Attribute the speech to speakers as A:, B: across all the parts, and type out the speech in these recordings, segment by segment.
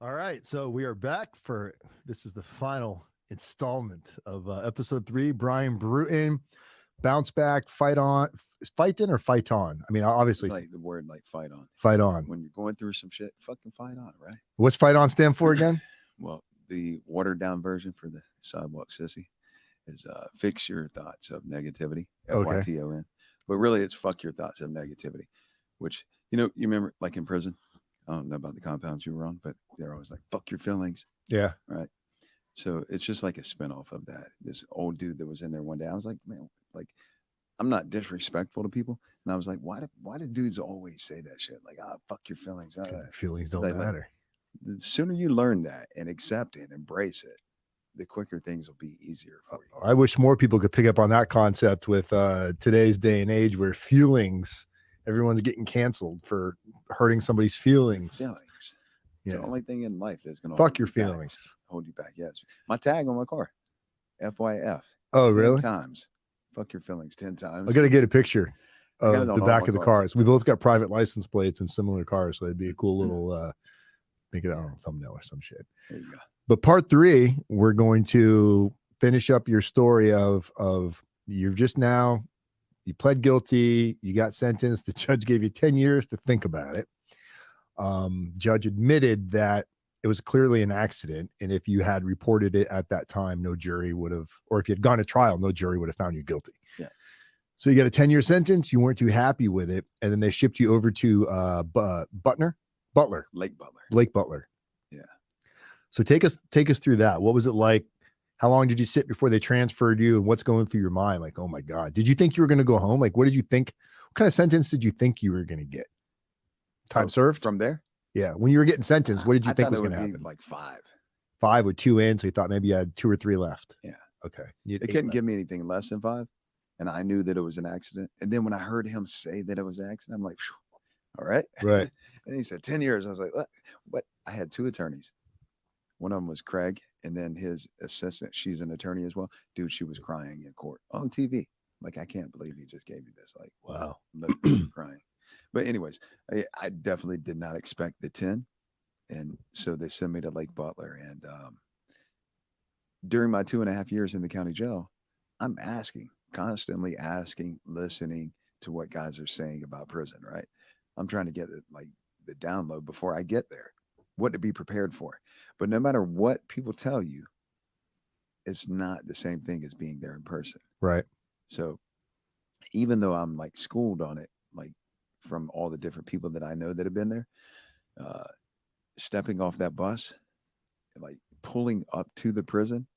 A: All right, so we are back for this is the final installment of episode 3. Bryan Bruton, bounce back, fight in or fight on. I mean, obviously,
B: Like the word like fight on.
A: fight on.
B: When you're going through some shit, fucking fight on, right?
A: What's fight on stand for again?
B: Well, the watered down version for the sidewalk sissy is fix your thoughts of negativity,
A: Okay.
B: FYTON. But really, it's fuck your thoughts of negativity, which, you remember like in prison, I don't know about the compounds you were on, but they're always like, fuck your feelings,
A: Yeah.
B: right? So it's just like a spinoff of that. This old dude that was in there one day, I was like, man, like, I'm not disrespectful to people. And I was like, why do dudes always say that shit? Like, fuck your feelings.
A: Feelings don't
B: Like,
A: matter.
B: the sooner you learn that and accept it, embrace it, the quicker things will be easier for you.
A: I wish more people could pick up on that concept with today's day and age where feelings, everyone's getting canceled for hurting somebody's feelings.
B: Feelings. It's the only thing in life that's going to
A: fuck your feelings.
B: Hold you back. Yes. My tag on my car, FYF.
A: Oh,
B: 10
A: really?
B: times. Fuck your feelings 10 times.
A: I got to get a picture of the back of the
B: cars.
A: cars. We both got private license plates and similar cars, so it'd be a cool little make it a thumbnail or some shit.
B: There you go.
A: But part 3, we're going to finish up your story of you've just now, you pled guilty, you got sentenced, the judge gave you 10 years to think about it. Judge admitted that it was clearly an accident, and if you had reported it at that time, no jury would have, or if you had gone to trial, no jury would have found you guilty.
B: Yeah.
A: So you got a 10-year sentence. You weren't too happy with it, and then they shipped you over to Lake Butler.
B: Yeah.
A: So take us through that. What was it like? How long did you sit before they transferred you, and what's going through your mind? Like, oh my God, did you think you were going to go home? Like, what did you think? What kind of sentence did you think you were going to get? Time served
B: from there?
A: Yeah. When you were getting sentenced, what did you think was going to happen?
B: Like 5.
A: 5 with 2 in, so you thought maybe you had 2 or 3 left.
B: Yeah.
A: Okay.
B: They couldn't give me anything less than 5, and I knew that it was an accident. And then when I heard him say that it was an accident, I'm like, all right.
A: Right.
B: And he said 10 years. I was like, what? I had 2 attorneys. One of them was Craig, and then his assistant. She's an attorney as well. Dude, she was crying in court on TV. Like, I can't believe he just gave me this. Like,
A: wow.
B: Crying. But anyways, I definitely did not expect the 10. And so they sent me to Lake Butler. And during my 2.5 years in the county jail, I'm constantly asking, listening to what guys are saying about prison, right? I'm trying to get the download before I get there, what to be prepared for. But no matter what people tell you, it's not the same thing as being there in person.
A: Right.
B: So even though I'm like schooled on it, like from all the different people that I know that have been there, stepping off that bus, like pulling up to the prison,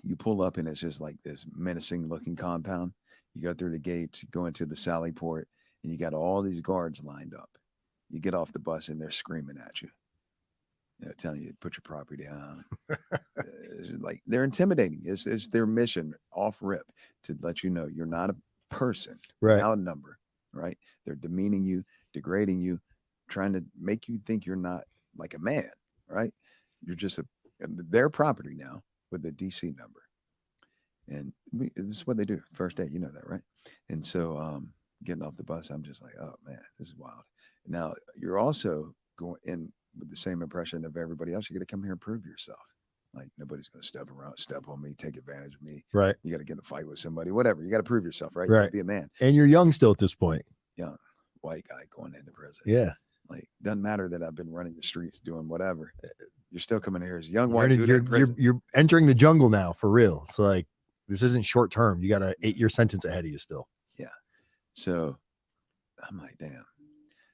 B: you pull up and it's just like this menacing looking compound. You go through the gates, you go into the sally port, and you got all these guards lined up. You get off the bus and they're screaming at you, telling you to put your property down. Like they're intimidating. It's their mission off rip to let you know you're not a person,
A: right?
B: Without a number, right? They're demeaning you, degrading you, trying to make you think you're not like a man, right? You're just their property now with a DC number. And this is what they do. First day, you know that, right? And so getting off the bus, I'm just like, oh man, this is wild. Now you're also going in with the same impression of everybody else. You got to come here and prove yourself. Like nobody's going to step on me, take advantage of me.
A: Right.
B: You got to get in a fight with somebody, whatever. You got to prove yourself, right?
A: Right.
B: Be a man.
A: And you're young still at this point.
B: Young, white guy going into prison.
A: Yeah.
B: Like doesn't matter that I've been running the streets doing whatever. You're still coming here as a young white dude.
A: You're entering the jungle now for real. So like this isn't short term. You got an 8-year sentence ahead of you still.
B: Yeah. So I'm like, damn.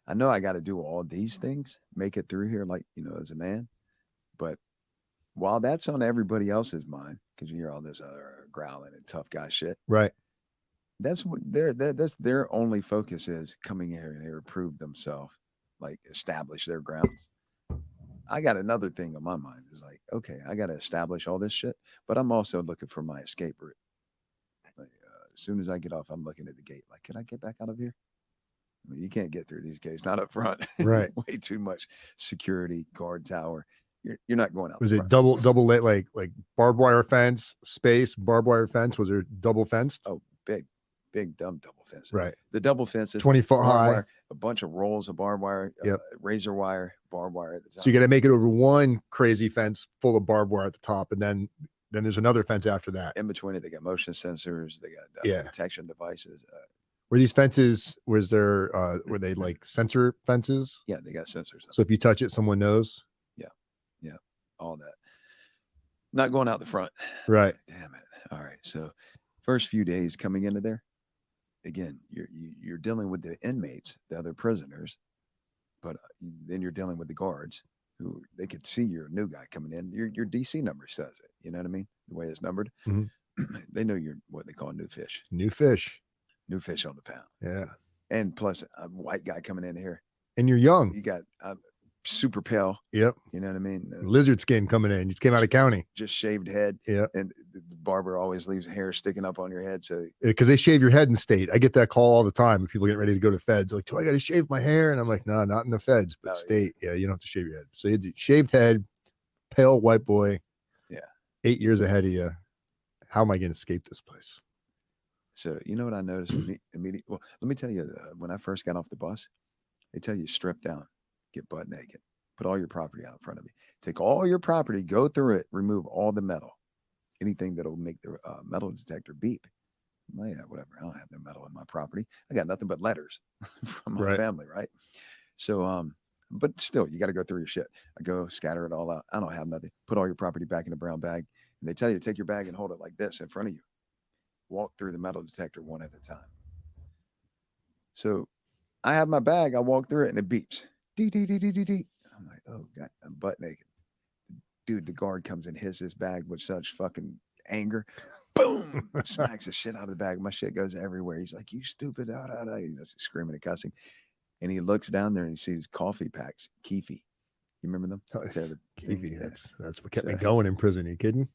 B: I know I got to do all these things, make it through here, like, as a man. But while that's on everybody else's mind, because you hear all this other growling and tough guy shit,
A: right?
B: That's what that's their only focus is coming here and here, prove themselves, like establish their grounds. I got another thing on my mind. Is like, okay, I got to establish all this shit, but I'm also looking for my escape route. Like, as soon as I get off, I'm looking at the gate. Like, can I get back out of here? I mean, you can't get through these gates, not up front.
A: Right.
B: Way too much security, guard tower. You're not going out.
A: Was it double lit, like barbed wire fence, space, barbed wire fence? Was there double fenced?
B: Oh, big. big dumb double fences.
A: Right.
B: The double fences,
A: 20-foot
B: barbed
A: high.
B: wire, a bunch of rolls of barbed wire,
A: Yep.
B: razor wire, barbed wire at the top.
A: So you got to make it over one crazy fence full of barbed wire at the top, and then there's another fence after that.
B: In between it, they got motion sensors, they got detection devices.
A: Were these fences? Were they like sensor fences?
B: Yeah, they got sensors.
A: So if you touch it, someone knows.
B: Yeah, all that. Not going out the front.
A: Right.
B: Damn it. All right. So first few days coming into there, again, you're dealing with the inmates, the other prisoners, but then you're dealing with the guards who they could see you're a new guy coming in. Your DC number says it. You know what I mean? The way it's numbered.
A: Mm-hmm.
B: They know you're what they call new fish.
A: New fish.
B: New fish on the pound.
A: Yeah.
B: And plus a white guy coming in here.
A: And you're young.
B: You got super pale.
A: Yep.
B: You know what I mean?
A: Lizard skin coming in. You just came out of county.
B: Just shaved head.
A: Yeah.
B: And the barber always leaves hair sticking up on your head. So
A: because they shave your head in state. I get that call all the time when people get ready to go to feds. Like, do I got to shave my hair? And I'm like, no, not in the feds, but state. Yeah, you don't have to shave your head. So you had shaved head, pale white boy.
B: Yeah.
A: 8 years ahead of you. How am I going to escape this place?
B: So you know what I noticed immediately? Well, let me tell you, when I first got off the bus, they tell you strip down, get butt naked, put all your property out in front of you, take all your property, go through it, remove all the metal, anything that'll make the metal detector beep. Well, yeah, whatever. I don't have no metal in my property. I got nothing but letters from my family, right? So, but still, you got to go through your shit. I go scatter it all out. I don't have nothing. Put all your property back in a brown bag. And they tell you to take your bag and hold it like this in front of you. Walk through the metal detector one at a time. So I have my bag. I walk through it and it beeps. Dee, dee, dee, dee, dee, dee. I'm like, oh, God, I'm butt naked. Dude, the guard comes and hits this bag with such fucking anger. Boom! Smacks the shit out of the bag. My shit goes everywhere. He's like, you stupid. He's screaming and cussing. And he looks down there and he sees coffee packs. Keefy. You remember them?
A: Oh,
B: Keefy.
A: Yeah. That's what kept me going in prison. Are you kidding?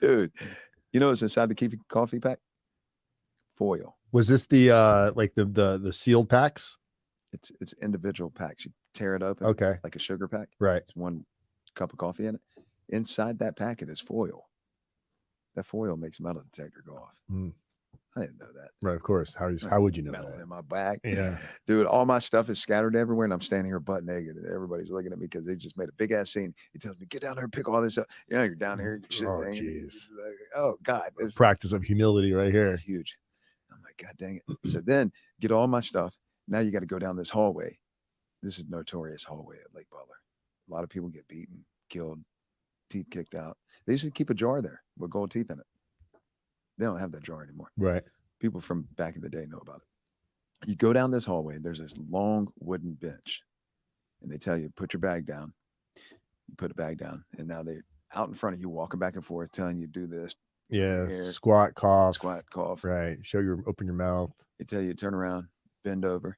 B: Dude. You know what's inside the Keefy coffee pack? Foil.
A: Was this the like the sealed packs?
B: It's individual packs. You tear it open.
A: Okay.
B: Like a sugar pack.
A: Right.
B: It's one cup of coffee in it. Inside that packet is foil. That foil makes metal detector go off.
A: Mm.
B: I didn't know that.
A: Right, of course. How would you know
B: metal
A: that?
B: in my bag?
A: Yeah.
B: Dude, all my stuff is scattered everywhere and I'm standing here butt naked. And everybody's looking at me because they just made a big ass scene. He tells me, get down there and pick all this up. You know, you're down here.
A: Oh, jeez.
B: Like, oh, God.
A: It's practice of humility right here.
B: It's huge. I'm like, God dang it. So then get all my stuff. Now you got to go down this hallway. This is notorious hallway at Lake Butler. A lot of people get beaten, killed, teeth kicked out. They used to keep a jar there with gold teeth in it. They don't have that jar anymore.
A: Right.
B: People from back in the day know about it. You go down this hallway, and there's this long wooden bench, and they tell you, put your bag down. You put a bag down, and now they're out in front of you, walking back and forth, telling you do this.
A: Yeah, squat, cough.
B: Squat, cough.
A: Right. Open your mouth.
B: They tell you, turn around, bend over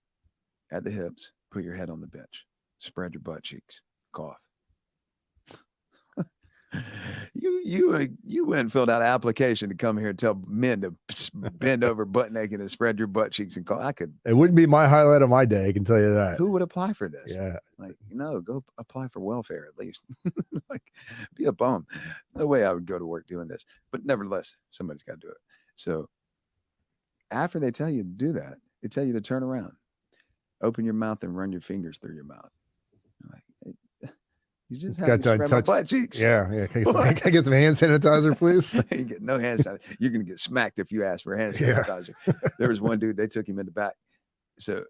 B: at the hips, put your head on the bench, spread your butt cheeks, cough. You went and filled out an application to come here and tell men to bend over butt naked and spread your butt cheeks and cough.
A: It wouldn't be my highlight of my day, I can tell you that.
B: Who would apply for this?
A: Yeah.
B: Like, no, go apply for welfare at least. Like, be a bum. No way I would go to work doing this. But nevertheless, somebody's got to do it. So after they tell you to do that, they tell you to turn around, open your mouth and run your fingers through your mouth. Like, you just have to spread my butt cheeks.
A: Yeah. Can I get some hand sanitizer, please?
B: You get no hand sanitizer. You're going to get smacked if you ask for hand sanitizer. Yeah. There was one dude, they took him in the back. So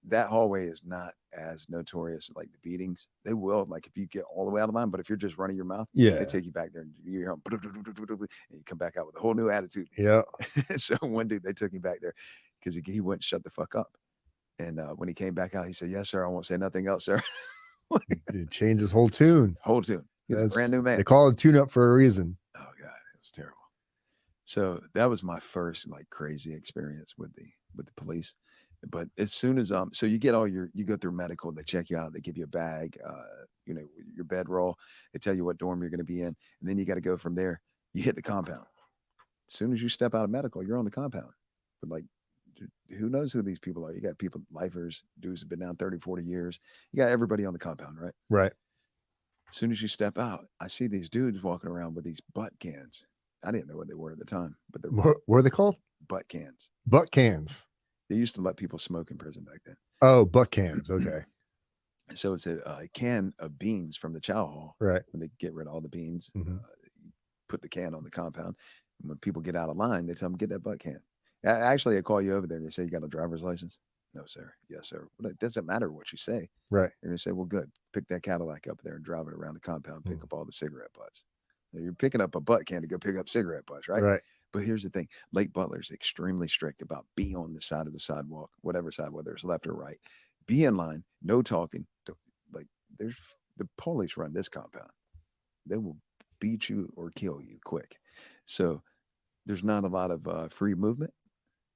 B: that hallway is not as notorious like the beatings. They will, like, if you get all the way out of line, but if you're just running your mouth, they take you back there and you hear and you come back out with a whole new attitude.
A: Yeah.
B: So one dude, they took him back there because he wouldn't shut the fuck up. And when he came back out, he said, yes, sir. I won't say nothing else, sir.
A: It changed his whole tune.
B: He's a brand new man.
A: They call it tune up for a reason.
B: Oh God, it was terrible. So that was my first like crazy experience with the police. But as soon as so you get you go through medical, they check you out, they give you a bag, your bedroll, they tell you what dorm you're going to be in, and then you got to go from there. You hit the compound. As soon as you step out of medical, you're on the compound. But like, who knows who these people are? You got people, lifers, dudes have been down 30, 40 years. You got everybody on the compound, right?
A: Right.
B: As soon as you step out, I see these dudes walking around with these butt cans. I didn't know what they were at the time, but
A: what are they called?
B: butt cans.
A: Butt cans.
B: They used to let people smoke in prison back then.
A: Oh, butt cans. Okay.
B: So it's a can of beans from the chow hall.
A: Right.
B: When they get rid of all the beans,
A: Mhm.
B: put the can on the compound. And when people get out of line, they tell them, get that butt can. Actually, they call you over there and they say, you got a driver's license? No, sir. Yes, sir. Well, it doesn't matter what you say.
A: Right.
B: And they say, well, good. Pick that Cadillac up there and drive it around the compound, pick
A: Mm.
B: up all the cigarette butts. Now, you're picking up a butt can to go pick up cigarette butts, right?
A: Right.
B: But here's the thing. Lake Butler's extremely strict about be on the side of the sidewalk, whatever side, whether it's left or right. Be in line, no talking. Like there's the police run this compound. They will beat you or kill you quick. So there's not a lot of free movement,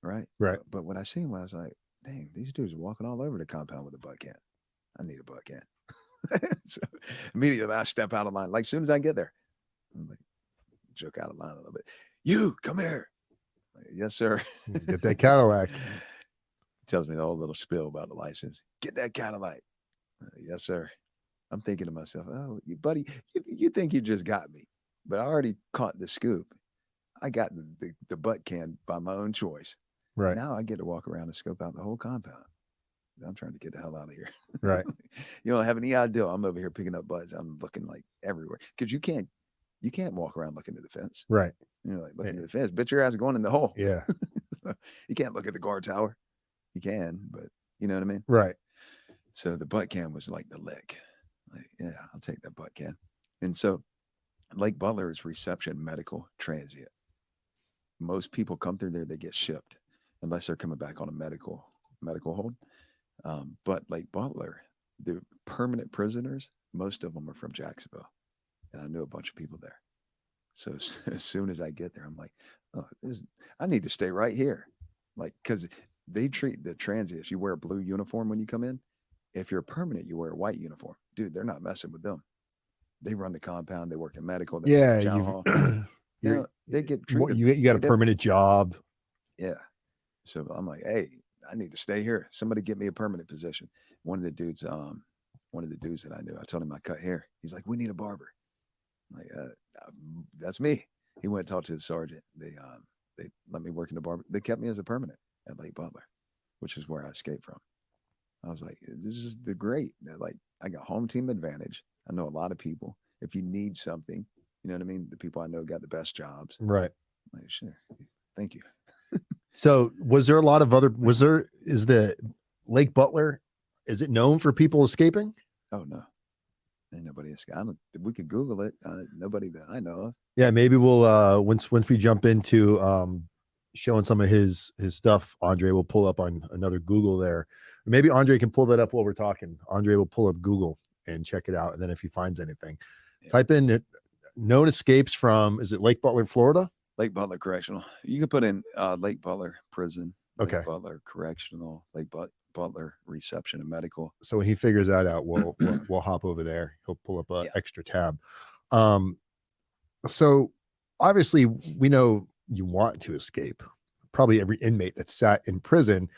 B: right?
A: Right.
B: But what I seen was like, dang, these dudes are walking all over the compound with a butt can. I need a butt can. So immediately I step out of line. Like as soon as I get there, I'm like, joke out of line a little bit. You come here. Like, yes, sir.
A: Get that Cadillac.
B: Tells me the whole little spill about the license. Get that Cadillac. Yes, sir. I'm thinking to myself, oh, you buddy, you think you just got me, but I already caught the scoop. I got the butt can by my own choice.
A: Right.
B: Now I get to walk around and scope out the whole compound. I'm trying to get the hell out of here.
A: Right.
B: You don't have any idea. I'm over here picking up butts. I'm looking like everywhere because you can't walk around looking at the fence.
A: Right.
B: You know, like looking at the fence. Bet your ass is going in the hole.
A: Yeah.
B: So you can't look at the guard tower. You can, but you know what I mean?
A: Right.
B: So the butt can was like the lick. Like, yeah, I'll take that butt can. And so Lake Butler is reception, medical, transient. Most people come through there, they get shipped unless they're coming back on a medical hold. But Lake Butler, the permanent prisoners, most of them are from Jacksonville. And I knew a bunch of people there. So as soon as I get there, I'm like, oh, I need to stay right here. Like, because they treat the transients, you wear a blue uniform when you come in. If you're permanent, you wear a white uniform. Dude, they're not messing with them. They run the compound. They work in medical. They
A: Yeah.
B: work in chow hall. They get treated.
A: You got a permanent job.
B: Yeah. So I'm like, hey, I need to stay here. Somebody get me a permanent position. One of the dudes that I knew, I told him I cut hair. He's like, we need a barber. I'm like, that's me. He went and talked to the sergeant. They let me work in the barber. They kept me as a permanent at Lake Butler, which is where I escaped from. I was like, this is the great. Like, I got home team advantage. I know a lot of people. If you need something, you know what I mean? The people I know got the best jobs.
A: Right.
B: I'm like, sure. Thank you.
A: So is the Lake Butler, is it known for people escaping?
B: Oh, no. Ain't nobody escaping. We could Google it. Nobody that I know of.
A: Yeah, maybe we'll once we jump into showing some of his stuff, Andre will pull up on another Google there. Maybe Andre can pull that up while we're talking. Andre will pull up Google and check it out. And then if he finds anything, type in known escapes from, is it Lake Butler, Florida?
B: Lake Butler Correctional. You can put in Lake Butler Prison, Lake
A: Okay.
B: Butler Correctional, Lake Butler Reception and Medical.
A: So when he figures that out, we'll hop over there. He'll pull up an extra tab. So obviously we know you want to escape. Probably every inmate that's sat in prison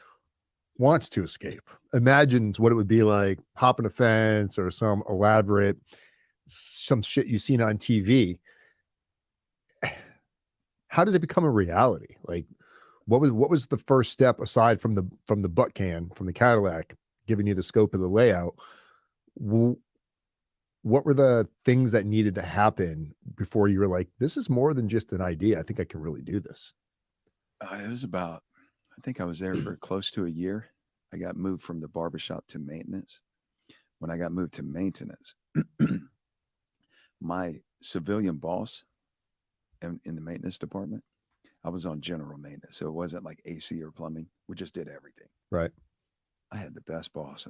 A: wants to escape, imagines what it would be like hopping a fence or some shit you've seen on TV. How did it become a reality? Like, what was the first step aside from the butt can, from the Cadillac, giving you the scope of the layout? What were the things that needed to happen before you were like, this is more than just an idea? I think I can really do this.
B: It was about, I think I was there for close to a year. I got moved from the barbershop to maintenance. When I got moved to maintenance, my civilian boss in the maintenance department, I was on general maintenance. So it wasn't like AC or plumbing. We just did everything.
A: Right.
B: I had the best boss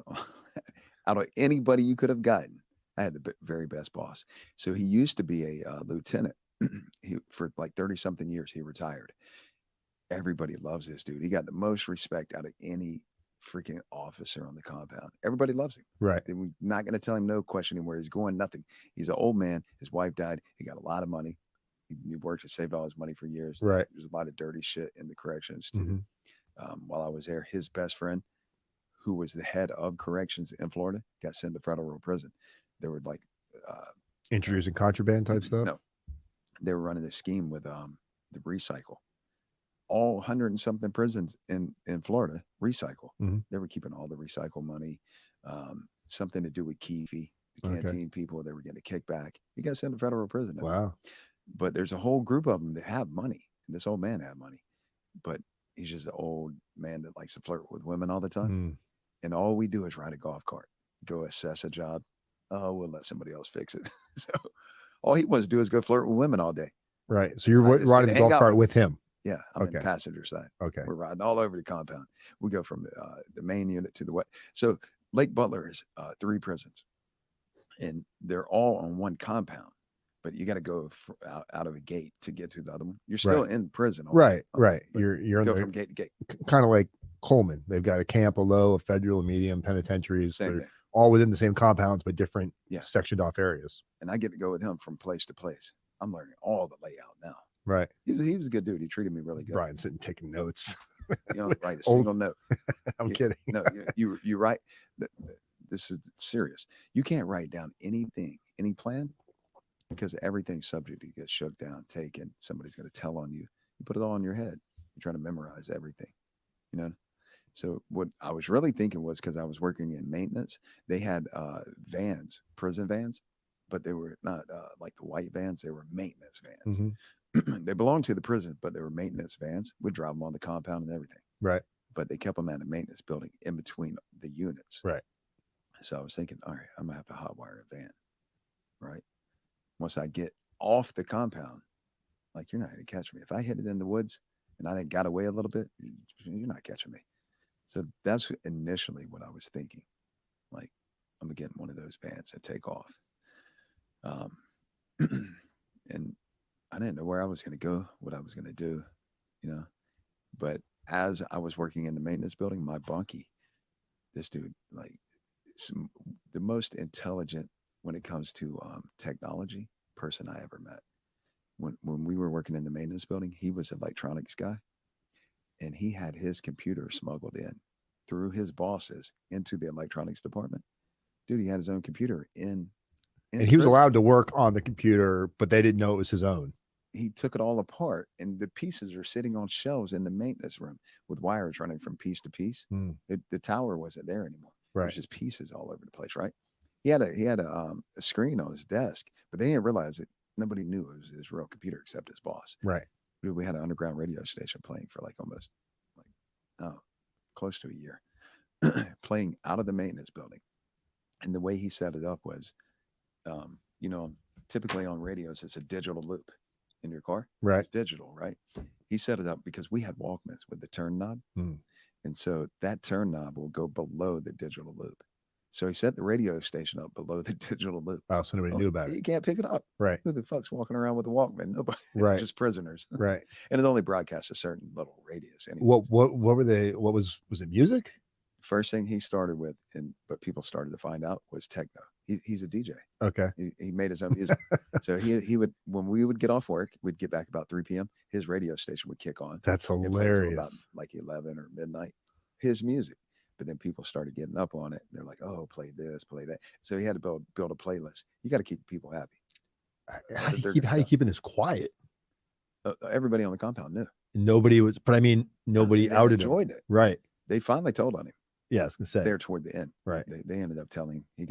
B: out of anybody you could have gotten. I had the very best boss. So he used to be a lieutenant. For like 30 something years, he retired. Everybody loves this dude. He got the most respect out of any freaking officer on the compound. Everybody loves him.
A: Right.
B: We're not going to tell him no, questioning where he's going, nothing. He's an old man. His wife died. He got a lot of money. He worked and saved all his money for years.
A: Right.
B: There's a lot of dirty shit in the corrections too.
A: Mm-hmm.
B: While I was there, his best friend, who was the head of corrections in Florida, got sent to federal prison. They were like
A: introducing contraband type stuff.
B: No, they were running this scheme with the recycle. all 100 and something prisons in Florida recycle.
A: Mhm.
B: They were keeping all the recycle money. Something to do with Keefe, the
A: Okay.
B: canteen people. They were getting a kickback. He got sent to federal prison.
A: Wow.
B: But there's a whole group of them that have money. And this old man had money, but he's just an old man that likes to flirt with women all the time.
A: Mm.
B: And all we do is ride a golf cart, go assess a job. Oh, we'll let somebody else fix it. So all he wants to do is go flirt with women all day.
A: Right. So you're
B: I just
A: riding the
B: hang
A: golf
B: out
A: cart
B: with
A: with him.
B: Yeah, I'm
A: Okay.
B: in passenger side.
A: Okay.
B: We're riding all over the compound. We go from the main unit to the west. So Lake Butler is 3 prisons, and they're all on one compound. But you got to go out of a gate to get to the other one. You're still
A: Right.
B: in prison.
A: Right. Right.
B: but
A: You're on
B: go
A: the
B: from gate to gate.
A: kind of like Coleman. They've got a camp, a low, a federal, a medium, penitentiaries.
B: Same
A: They're
B: thing.
A: all within the same compounds, but different
B: Yeah.
A: sectioned off areas.
B: And I get to go with him from place to place. I'm learning all the layout now.
A: Right.
B: He was a good dude. He treated me really good.
A: Brian sitting taking notes.
B: You don't write a single note.
A: I'm kidding.
B: No, you write. This is serious. You can't write down anything, any plan, because everything's subject to get shook down, taken. Somebody's going to tell on you. You put it all in your head. You're trying to memorize everything, you know? So what I was really thinking was, because I was working in maintenance, they had vans, prison vans, but they were not like the white vans. They were maintenance vans.
A: Mhm.
B: They belonged to the prison, but they were maintenance vans. We'd drive them on the compound and everything.
A: Right.
B: But they kept them at a maintenance building in between the units.
A: Right.
B: So I was thinking, all right, I'm going to have to hotwire a van, right? Once I get off the compound, like, you're not going to catch me. If I hit it in the woods and I got away a little bit, you're not catching me. So that's initially what I was thinking. Like, I'm going to get one of those vans and take off. And I didn't know where I was going to go, what I was going to do, you know. But as I was working in the maintenance building, my bunkie, this dude, like, the most intelligent when it comes to technology person I ever met. When we were working in the maintenance building, he was an electronics guy, and he had his computer smuggled in through his bosses into the electronics department. Dude, he had his own computer in
A: And he was
B: prison.
A: allowed to work on the computer, but they didn't know it was his own.
B: He took it all apart, and the pieces are sitting on shelves in the maintenance room with wires running from piece to piece. The tower wasn't there anymore.
A: Right.
B: There's just pieces all over the place, right? He had a screen on his desk, but they didn't realize it. Nobody knew it was his real computer except his boss.
A: Right.
B: We had an underground radio station playing for like almost close to a year, playing out of the maintenance building. And the way he set it up was, typically on radios, it's a digital loop in your car.
A: Right.
B: It's digital, right? He set it up because we had Walkmans with the turn knob. And so that turn knob will go below the digital loop. So he set the radio station up below the digital loop.
A: Oh, so nobody knew about it.
B: You can't pick it up.
A: Right.
B: Who the fuck's walking around with a Walkman? Nobody.
A: Right.
B: Just prisoners.
A: Right.
B: And it only broadcasts a certain little radius. Anyways.
A: What were they? What was it? Music?
B: First thing he started with, but people started to find out, was techno. He's a DJ.
A: Okay.
B: He made his own music. So he would, when we would get off work, we'd get back about 3 p.m. His radio station would kick on.
A: That's
B: It played till
A: hilarious.
B: about like 11 or midnight. His music. But then people started getting up on it. They're like, "Oh, play this, play that." So he had to build a playlist. You got to keep people happy.
A: How do you keeping this quiet?
B: Everybody on the compound knew.
A: Nobody was, but I mean, nobody
B: They
A: outed him.
B: enjoyed it.
A: Right.
B: They finally told on him.
A: Yeah, I was gonna say.
B: There toward the end.
A: Right.
B: They ended up telling he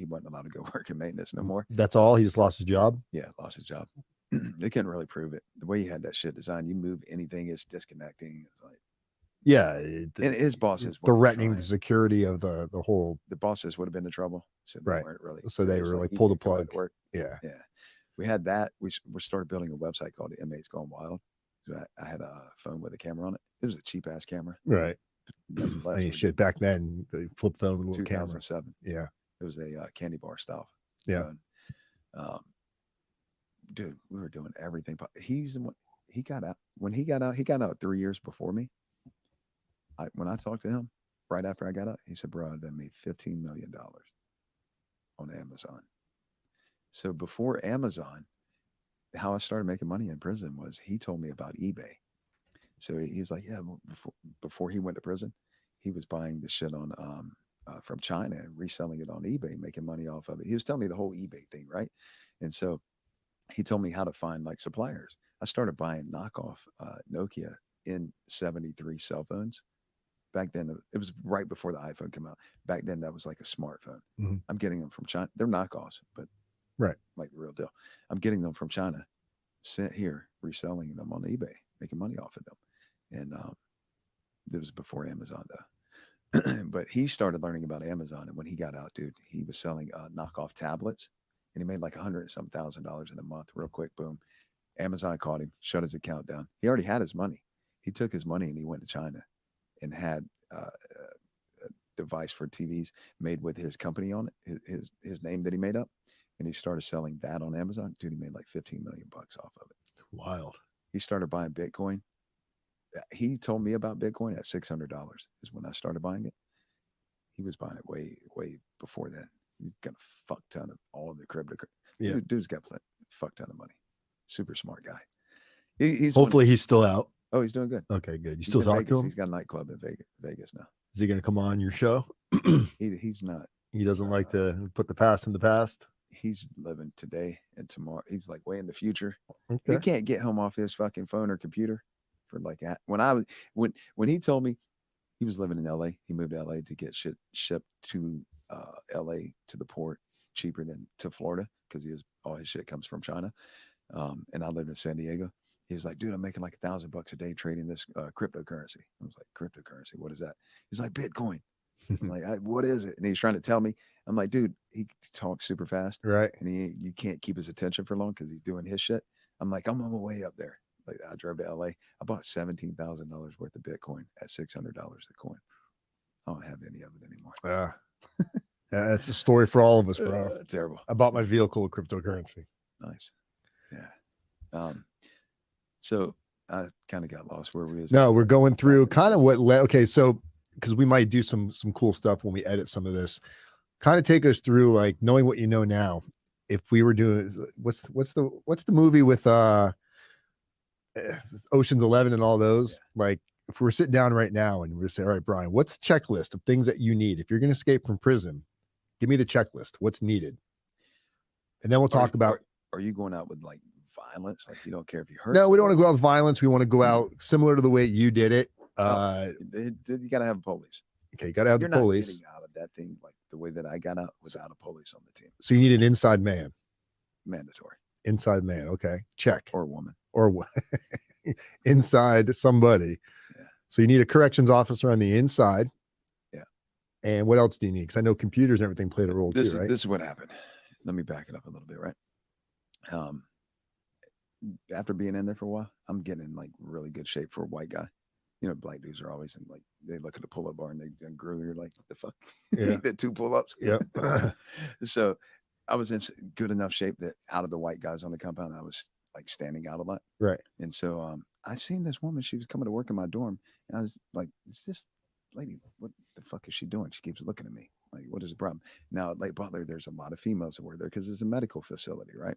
B: wasn't allowed to go work in maintenance no more.
A: That's all. He just lost his job.
B: Yeah, lost his job. They couldn't really prove it. The way he had that shit designed, you move anything, it's disconnecting. It's like,
A: yeah,
B: and his bosses
A: threatening the security of the whole.
B: The bosses would have been in trouble, so they weren't really.
A: So they were like,
B: "You
A: pull the
B: can't come back
A: plug.
B: to work."
A: Yeah.
B: We had that. We started building a website called Inmates Gone Wild. So I had a phone with a camera on it. It was a cheap ass camera.
A: Right.
B: Nothing less.
A: I mean, shit. Back then, the flip phone with a little camera.
B: 2007.
A: Yeah.
B: It was a candy bar style.
A: Yeah.
B: Dude, we were doing everything. He's the one. He got out. When he got out 3 years before me. When I talked to him right after I got out, he said, "Bro, I made $15 million on Amazon." So before Amazon, how I started making money in prison was he told me about eBay. So he's like, yeah, before he went to prison, he was buying the shit on from China and reselling it on eBay, making money off of it. He was telling me the whole eBay thing, right? And so he told me how to find like suppliers. I started buying knockoff Nokia N73 cell phones. Back then, it was right before the iPhone came out. Back then, that was like a smartphone.
A: Mhm.
B: I'm getting them from China. They're knockoffs, but
A: Right.
B: like the real deal. I'm getting them from China, sent here, reselling them on eBay, making money off of them. And it was before Amazon, though. But he started learning about Amazon. And when he got out, dude, he was selling knockoff tablets. And he made like $100,000 in a month, real quick. Boom. Amazon caught him, shut his account down. He already had his money. He took his money and he went to China and had a device for TVs made with his company on it, his name that he made up. And he started selling that on Amazon. Dude, he made like 15 million bucks off of it.
A: Wild.
B: He started buying Bitcoin. He told me about Bitcoin at $600 is when I started buying it. He was buying it way before then. He's got a fuck ton of all of the crypto.
A: Yeah.
B: Dude's got a fuck ton of money. Super smart guy.
A: Hopefully he's still out.
B: Oh, he's doing good.
A: Okay, good. You
B: He's
A: still
B: in
A: talk
B: Vegas.
A: to him?
B: He's got a nightclub in Vegas now.
A: Is he going to come on your show?
B: He's not.
A: He doesn't like to put the past in the past.
B: He's living today and tomorrow. He's like way in the future.
A: Okay.
B: You can't get home off his fucking phone or computer for like when he told me he was living in LA, he moved to LA to get shit shipped to LA to the port cheaper than to Florida because all his shit comes from China. And I lived in San Diego. He was like, dude, I'm making like $1,000 a day trading this cryptocurrency. I was like, cryptocurrency, what is that? He's like, Bitcoin. I'm like, what is it? And he's trying to tell me. I'm like, dude, he talks super fast,
A: right?
B: And you can't keep his attention for long because he's doing his shit. I'm like, I'm on my way up there. Like I drove to LA. I bought $17,000 worth of Bitcoin at $600 a coin. I don't have any of it anymore.
A: Yeah, it's a story for all of us, bro.
B: Terrible.
A: I bought my vehicle with cryptocurrency.
B: Nice. Yeah. So I kind of got lost where we was.
A: No, we're going through kind of what okay, so because we might do some cool stuff when we edit some of this. Kind of take us through like knowing what you know now. If we were doing what's the movie with Ocean's 11 and all those, like if we're sitting down right now and we're saying, all right, Bryan, what's the checklist of things that you need if you're going to escape from prison? Give me the checklist. What's needed? And then we'll talk about.
B: Are you going out with like violence? Like you don't care if you hurt?
A: No, we don't want to go out with violence. We want to go out similar to the way you did it.
B: You got to have police.
A: Okay, you got to have the police.
B: You're not getting out of that thing like the way that I got out without a police on the team.
A: So you need an inside man.
B: Mandatory.
A: Inside man. Okay, check.
B: Or woman.
A: Or inside somebody.
B: Yeah.
A: So you need a corrections officer on the inside.
B: Yeah.
A: And what else do you need? Because I know computers and everything played a role too, right?
B: This is what happened. Let me back it up a little bit, right? After being in there for a while, I'm getting in like really good shape for a white guy. You know, black dudes are always in like, they look at the pull-up bar and they grew. You're like, what the fuck?
A: Yeah.
B: The 2 pull-ups.
A: Yep.
B: So I was in good enough shape that out of the white guys on the compound, I was like standing out a lot.
A: Right.
B: And so I seen this woman, she was coming to work in my dorm. And I was like, is this lady, what the fuck is she doing? She keeps looking at me. Like, what is the problem? Now at Lake Butler, there's a lot of females that work there because it's a medical facility, right?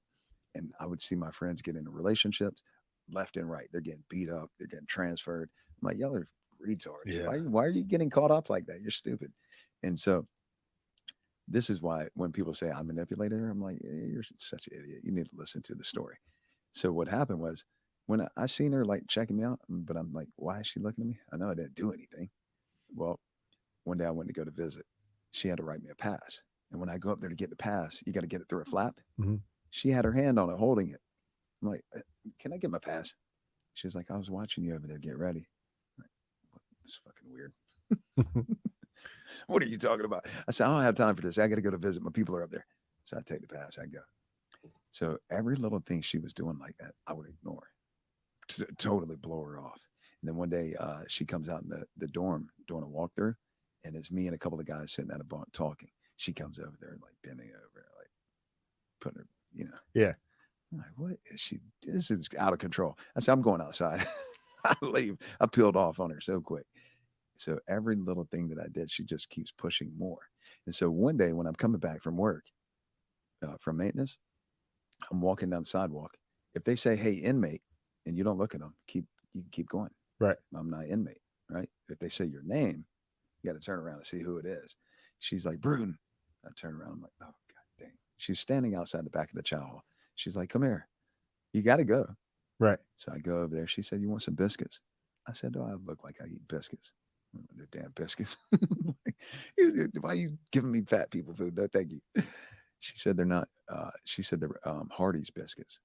B: And I would see my friends get into relationships left and right. They're getting beat up. They're getting transferred. I'm like, y'all are retards.
A: Yeah.
B: Why are you getting caught up like that? You're stupid. And so this is why when people say I manipulated her, I'm like, you're such an idiot. You need to listen to the story. So what happened was when I seen her like checking me out, but I'm like, why is she looking at me? I know I didn't do anything. Well, one day I went to go to visit. She had to write me a pass. And when I go up there to get the pass, you got to get it through a flap.
A: Mm-hmm.
B: She had her hand on it, holding it. I'm like, can I get my pass? She's like, I was watching you over there. Get ready. I'm like, it's fucking weird. What are you talking about? I said, I don't have time for this. I got to go to visit. My people are up there. So I take the pass. I go. So every little thing she was doing like that, I would ignore. Totally blow her off. And then one day she comes out in the dorm doing a walkthrough. And it's me and a couple of guys sitting at a bunk talking. She comes over there like bending over, like putting her, you know.
A: Yeah.
B: I'm like, what is she? This is out of control. I said, I'm going outside. I leave. I peeled off on her so quick. So every little thing that I did, she just keeps pushing more. And so one day when I'm coming back from work, from maintenance, I'm walking down the sidewalk. If they say, hey, inmate, and you don't look at them, you can keep going.
A: Right.
B: I'm not inmate, right? If they say your name, you got to turn around and see who it is. She's like, Bruton. I turn around. I'm like, oh, God dang. She's standing outside the back of the chow hall. She's like, come here. You got to go.
A: Right.
B: So I go over there. She said, you want some biscuits? I said, "Do I look like I eat biscuits? They're damn biscuits. Why are you giving me fat people food? No, thank you." She said they're not. She said they're Hardee's biscuits.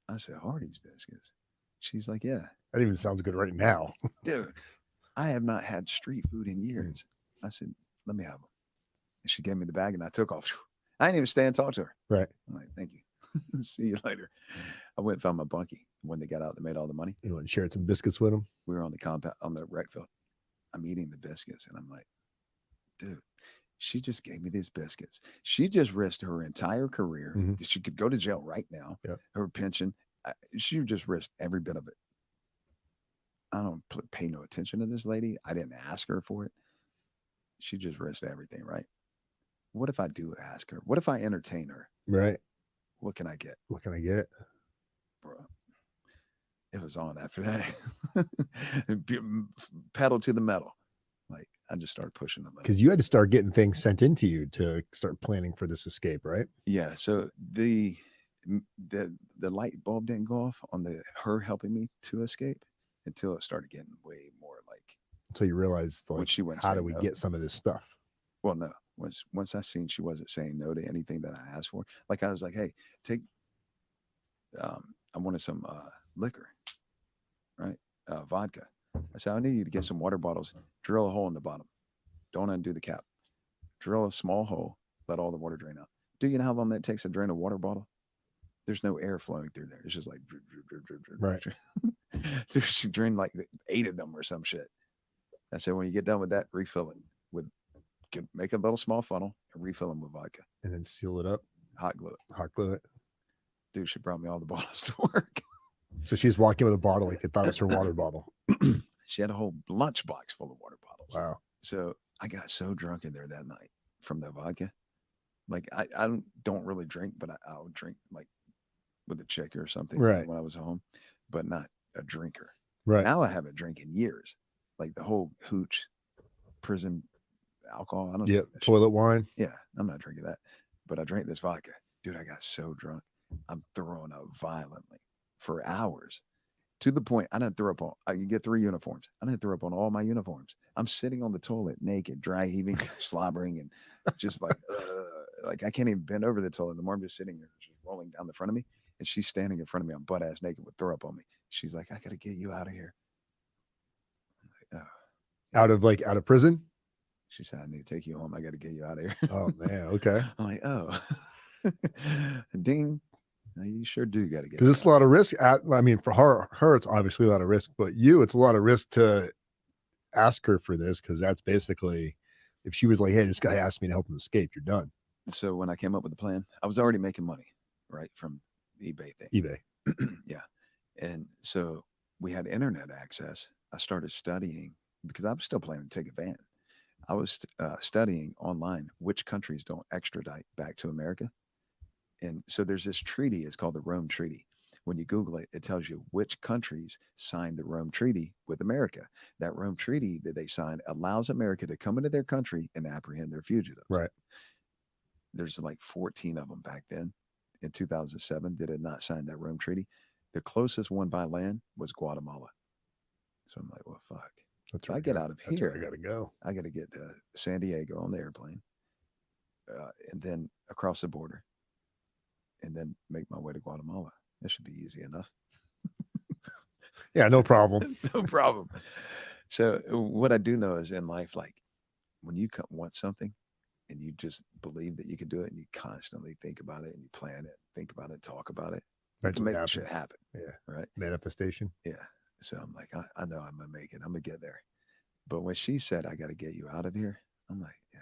B: I said, "Hardee's biscuits." She's like, "Yeah,
A: That even sounds good right now.
B: dude. I have not had street food in
A: Mm.
B: years." I said, "Let me have them." And she gave me the bag, and I took off. I didn't even stay and talk to her.
A: Right.
B: I'm like, "Thank you. See you later." I went and found my bunkie. When they got out, they made all the money.
A: You want to share some biscuits with them?
B: We were on the compound on the rec field. I'm eating the biscuits, and I'm like, "Dude, she just gave me these biscuits. She just risked her entire career.
A: Mhm.
B: She could go to jail right now.
A: Yeah.
B: Her pension. She just risked every bit of it. I don't pay no attention to this lady. I didn't ask her for it. She just risked everything, right? What if I do ask her? What if I entertain her?
A: Right.
B: What can I get,
A: What can I get?
B: bro? It was on after that. Pedal to the metal. Like I just started pushing the limits.
A: Because you had to start getting things sent into you to start planning for this escape, right?
B: Yeah. So the light bulb didn't go off on her helping me to escape until it started getting way more like
A: Until you realized,
B: when
A: like,
B: she went.
A: how do we get some of this stuff?
B: Well, no. Once I seen she wasn't saying no to anything that I asked for, like I was like, "Hey, take." I wanted some liquor, right? Vodka. I said, "I need you to get some water bottles. Drill a hole in the bottom. Don't undo the cap. Drill a small hole. Let all the water drain out. Do you know how long that takes to drain a water bottle? There's no air flowing through there. It's just like drip, drip, drip, drip, drip,
A: Right.
B: drip. So she drained like 8 of them or some shit. I said, when you get done with that, refill it with make a little small funnel and refill them with vodka.
A: And then seal it up.
B: Hot glue it.
A: Hot glue it.
B: Dude, she brought me all the bottles to work.
A: So she's walking with a bottle like they thought it was her water bottle.
B: She had a whole lunchbox full of water bottles.
A: Wow.
B: So I got so drunk in there that night from the vodka. Like I don't really drink, but I'll drink like with a chick or something
A: Right.
B: when I was home, but not a drinker.
A: Right.
B: Now I haven't drank in years. Like the whole hooch prison alcohol. I don't
A: Yep. Toilet wine.
B: Yeah, I'm not drinking that. But I drank this vodka. Dude, I got so drunk. I'm throwing up violently for hours. To the point, I didn't throw up on. You get 3 uniforms. I didn't throw up on all my uniforms. I'm sitting on the toilet naked, dry heaving, slobbering, and just like I can't even bend over the toilet anymore. I'm just sitting there, just rolling down the front of me, and she's standing in front of me. I'm butt ass naked with throw up on me. She's like, "I gotta get you out of here." I'm like, oh.
A: Out of prison.
B: She said, "I need to take you home. I got to get you out of here."
A: Oh man. Okay.
B: I'm like, "Oh, ding." You sure do got to get.
A: Because it's a lot of risk. I mean, for her, it's obviously a lot of risk, but you, it's a lot of risk to ask her for this, because that's basically, if she was like, "Hey, this guy asked me to help him escape," you're done.
B: So when I came up with the plan, I was already making money, right, from the eBay thing.
A: eBay.
B: Yeah, and so we had internet access. I started studying because I was still planning to take a van. I was studying online which countries don't extradite back to America. And so there's this treaty, it's called the Rome Treaty. When you Google it, it tells you which countries signed the Rome Treaty with America. That Rome Treaty that they signed allows America to come into their country and apprehend their fugitives.
A: Right.
B: There's like 14 of them back then in 2007 that had not signed that Rome Treaty. The closest one by land was Guatemala. So I'm like, well, fuck.
A: That's
B: right. I get out of here.
A: I got to go.
B: I got to get to San Diego on the airplane, and then across the border, and then make my way to Guatemala. That should be easy enough.
A: Yeah, no problem.
B: No problem. So what I do know is in life, like when you want something and you just believe that you can do it, and you constantly think about it and you plan it, think about it, talk about it, you can make shit happen.
A: Yeah.
B: Right.
A: Manifestation.
B: Yeah. So I'm like, I know I'm gonna make it. I'm gonna get there. But when she said, "I got to get you out of here," I'm like, yeah.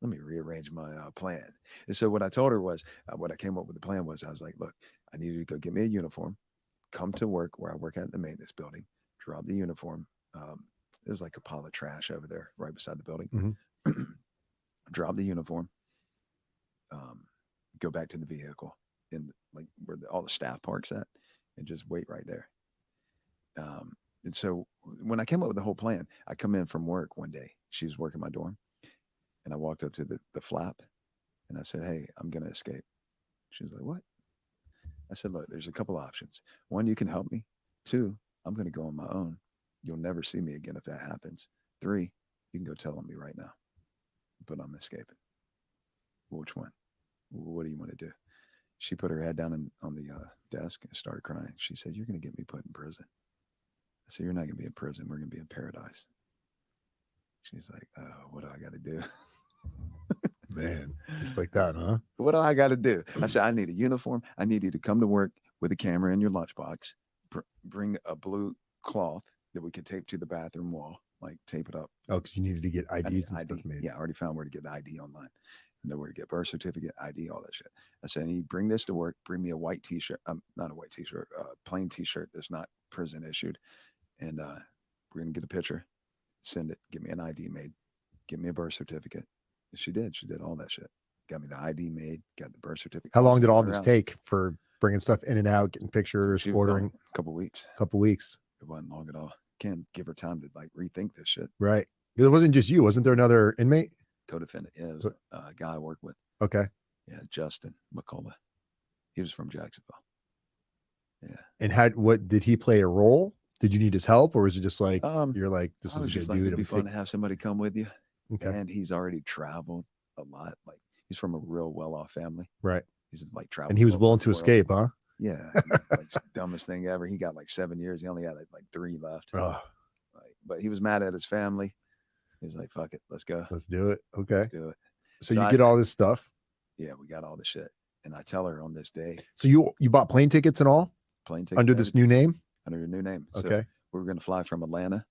B: Let me rearrange my plan. And so what I told her was, what I came up with the plan was, I was like, look, I need you to go get me a uniform, come to work where I work at the maintenance building, drop the uniform. There's like a pile of trash over there right beside the building.
A: Mm-hmm.
B: Drop the uniform, go back to the vehicle in like where all the staff parks at, and just wait right there. And so when I came up with the whole plan, I come in from work one day. She was working my dorm. And I walked up to the flap and I said, "Hey, I'm going to escape." She was like, "What?" I said, "Look, there's a couple options. One, you can help me. 2, I'm going to go on my own. You'll never see me again if that happens. 3, you can go tell on me right now, but I'm escaping. Which one? What do you want to do? She put her head down on the desk and started crying. She said, "You're going to get me put in prison." I said, "You're not going to be in prison. We're going to be in paradise." She's like, "Oh, what do I got to do?"
A: Man, just like that, huh?
B: What do I got to do? I said, "I need a uniform. I need you to come to work with a camera in your lunchbox. Bring a blue cloth that we could tape to the bathroom wall, like tape it up."
A: Oh, because you needed to get IDs and
B: ID.
A: stuff made.
B: Yeah, I already found where to get the ID online. I know where to get birth certificate, ID, all that shit. I said, "You bring this to work. Bring me a white T-shirt. Not a white T-shirt, plain T-shirt that's not prison issued, and we're gonna get a picture, send it. Get me an ID made. Get me a birth certificate." And she did. She did all that shit. Got me the ID made. Got the birth certificate.
A: How long did all this take for bringing stuff in and out, getting pictures, ordering?
B: A couple weeks.
A: Couple weeks.
B: It wasn't long at all. Can't give her time to like rethink this shit.
A: Right. It wasn't just you. Wasn't there another inmate?
B: Co-defendant. Yeah, it was a guy I worked with.
A: Okay.
B: Yeah, Justin McCullough. He was from Jacksonville. Yeah.
A: And what did he play a role? Did you need his help, or was it just like you're like, this is a good dude?
B: It'd be fun to have somebody come with you.
A: Okay.
B: And he's already traveled a lot. Like he's from a real well-off family.
A: Right.
B: He's like traveled.
A: And he was willing to escape, huh?
B: Yeah. Like dumbest thing ever. He got like 7 years. He only had like 3 left.
A: Oh.
B: But he was mad at his family. He's like, "Fuck it, let's go.
A: Let's do it." Okay.
B: Let's do it.
A: So you get all this stuff.
B: Yeah, we got all the shit. And I tell her on this day.
A: So you bought plane tickets and all?
B: Plane tickets.
A: Under this new name?
B: Under a new name. So
A: okay.
B: We were going to fly from Atlanta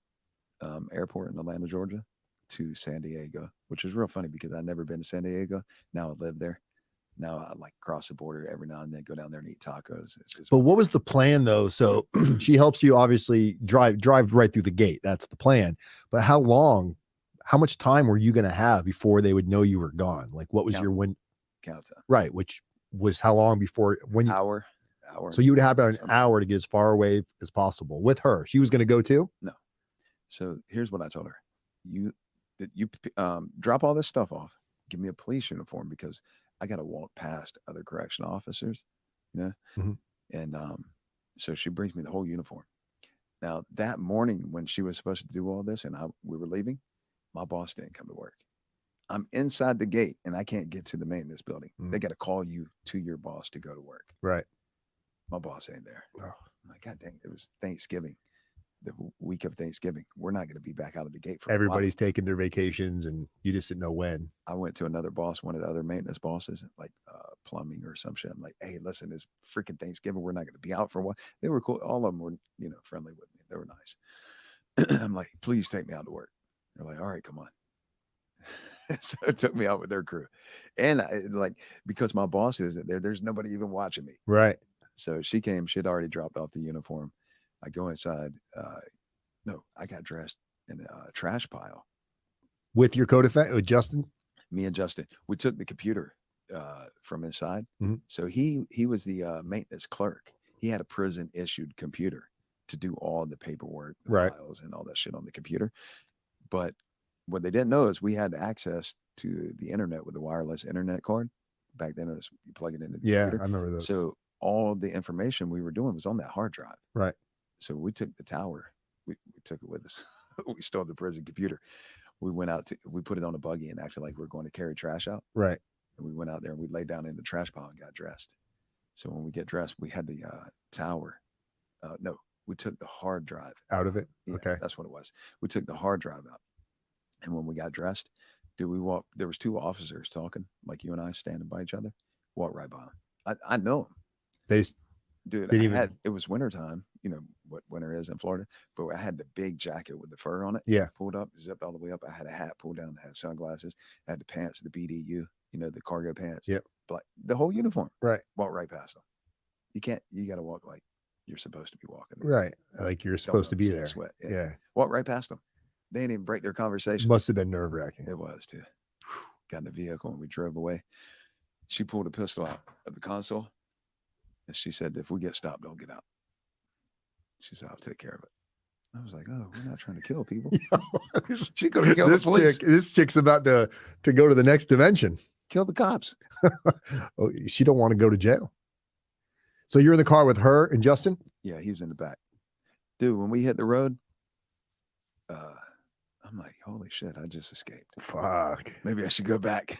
B: airport in Atlanta, Georgia, to San Diego, which is real funny because I've never been to San Diego. Now I live there. Now I like cross the border every now and then, go down there and eat tacos.
A: But what was the plan though? So she helps you obviously drive right through the gate. That's the plan. But how much time were you going to have before they would know you were gone? Like what was your
B: countdown?
A: Right. Which was how long before
B: hour.
A: So you would have about an hour to get as far away as possible with her. She was going to go too?
B: No. So here's what I told her. You drop all this stuff off. Give me a police uniform because I got to walk past other correctional officers, you know? Mm-hmm. And so she brings me the whole uniform. Now that morning when she was supposed to do all this and we were leaving, my boss didn't come to work. I'm inside the gate and I can't get to the maintenance building. Mm-hmm. They got to call you to your boss to go to work.
A: Right.
B: My boss ain't there.
A: Oh.
B: I'm like, God dang, it was Thanksgiving, the week of Thanksgiving. We're not going to be back out of the gate for
A: everybody's taking their vacations and you just didn't know when.
B: I went to another boss, one of the other maintenance bosses, like plumbing or some shit. I'm like, "Hey, listen, it's freaking Thanksgiving. We're not going to be out for a while." They were cool. All of them were, friendly with me. They were nice. I'm like, "Please take me out to work." They're like, "All right, come on." So it took me out with their crew. And because my boss isn't there, there's nobody even watching me.
A: Right.
B: So she came, she had already dropped off the uniform. I go inside. I got dressed in a trash pile.
A: With your co-defendant, with Justin?
B: Me and Justin. We took the computer from inside. Mm-hmm. So he was the maintenance clerk. He had a prison issued computer to do all the paperwork, the files and all that shit on the computer. But what they didn't know is we had access to the internet with a wireless internet card. Back then, you plug it into the computer.
A: I remember those.
B: So all the information we were doing was on that hard drive.
A: Right.
B: So we took the tower. We took it with us. We stole the prison computer. We went out we put it on a buggy and acted like we're going to carry trash out.
A: Right.
B: And we went out there and we laid down in the trash pile and got dressed. So when we get dressed, we had the tower. No, we took the hard drive
A: out of it.
B: Yeah,
A: okay.
B: That's what it was. We took the hard drive out. And when we got dressed, there was 2 officers talking, like you and I standing by each other. Walked right by them. I know them. It was wintertime, what winter is in Florida, but I had the big jacket with the fur on it.
A: Yeah.
B: Pulled up, zipped all the way up. I had a hat pulled down, had sunglasses, had the pants, the BDU, the cargo pants.
A: Yep.
B: But the whole uniform.
A: Right.
B: Walked right past them. You got to walk like you're supposed to be walking.
A: Right. Like you're supposed to be there.
B: Sweat.
A: Yeah.
B: Walk right past them. They didn't even break their conversation.
A: Must have been nerve-wracking.
B: It was too. Got in the vehicle and we drove away. She pulled a pistol out of the console. And she said, "If we get stopped, don't get out." She said, "I'll take care of it." I was like, "Oh, we're not trying to kill people." She could have killed the police.
A: This chick's about to go to the next dimension.
B: Kill the cops.
A: Oh, she don't want to go to jail. So you're in the car with her and Justin?
B: Yeah, he's in the back. Dude, when we hit the road, I'm like, holy shit, I just escaped.
A: Fuck.
B: Maybe I should go back.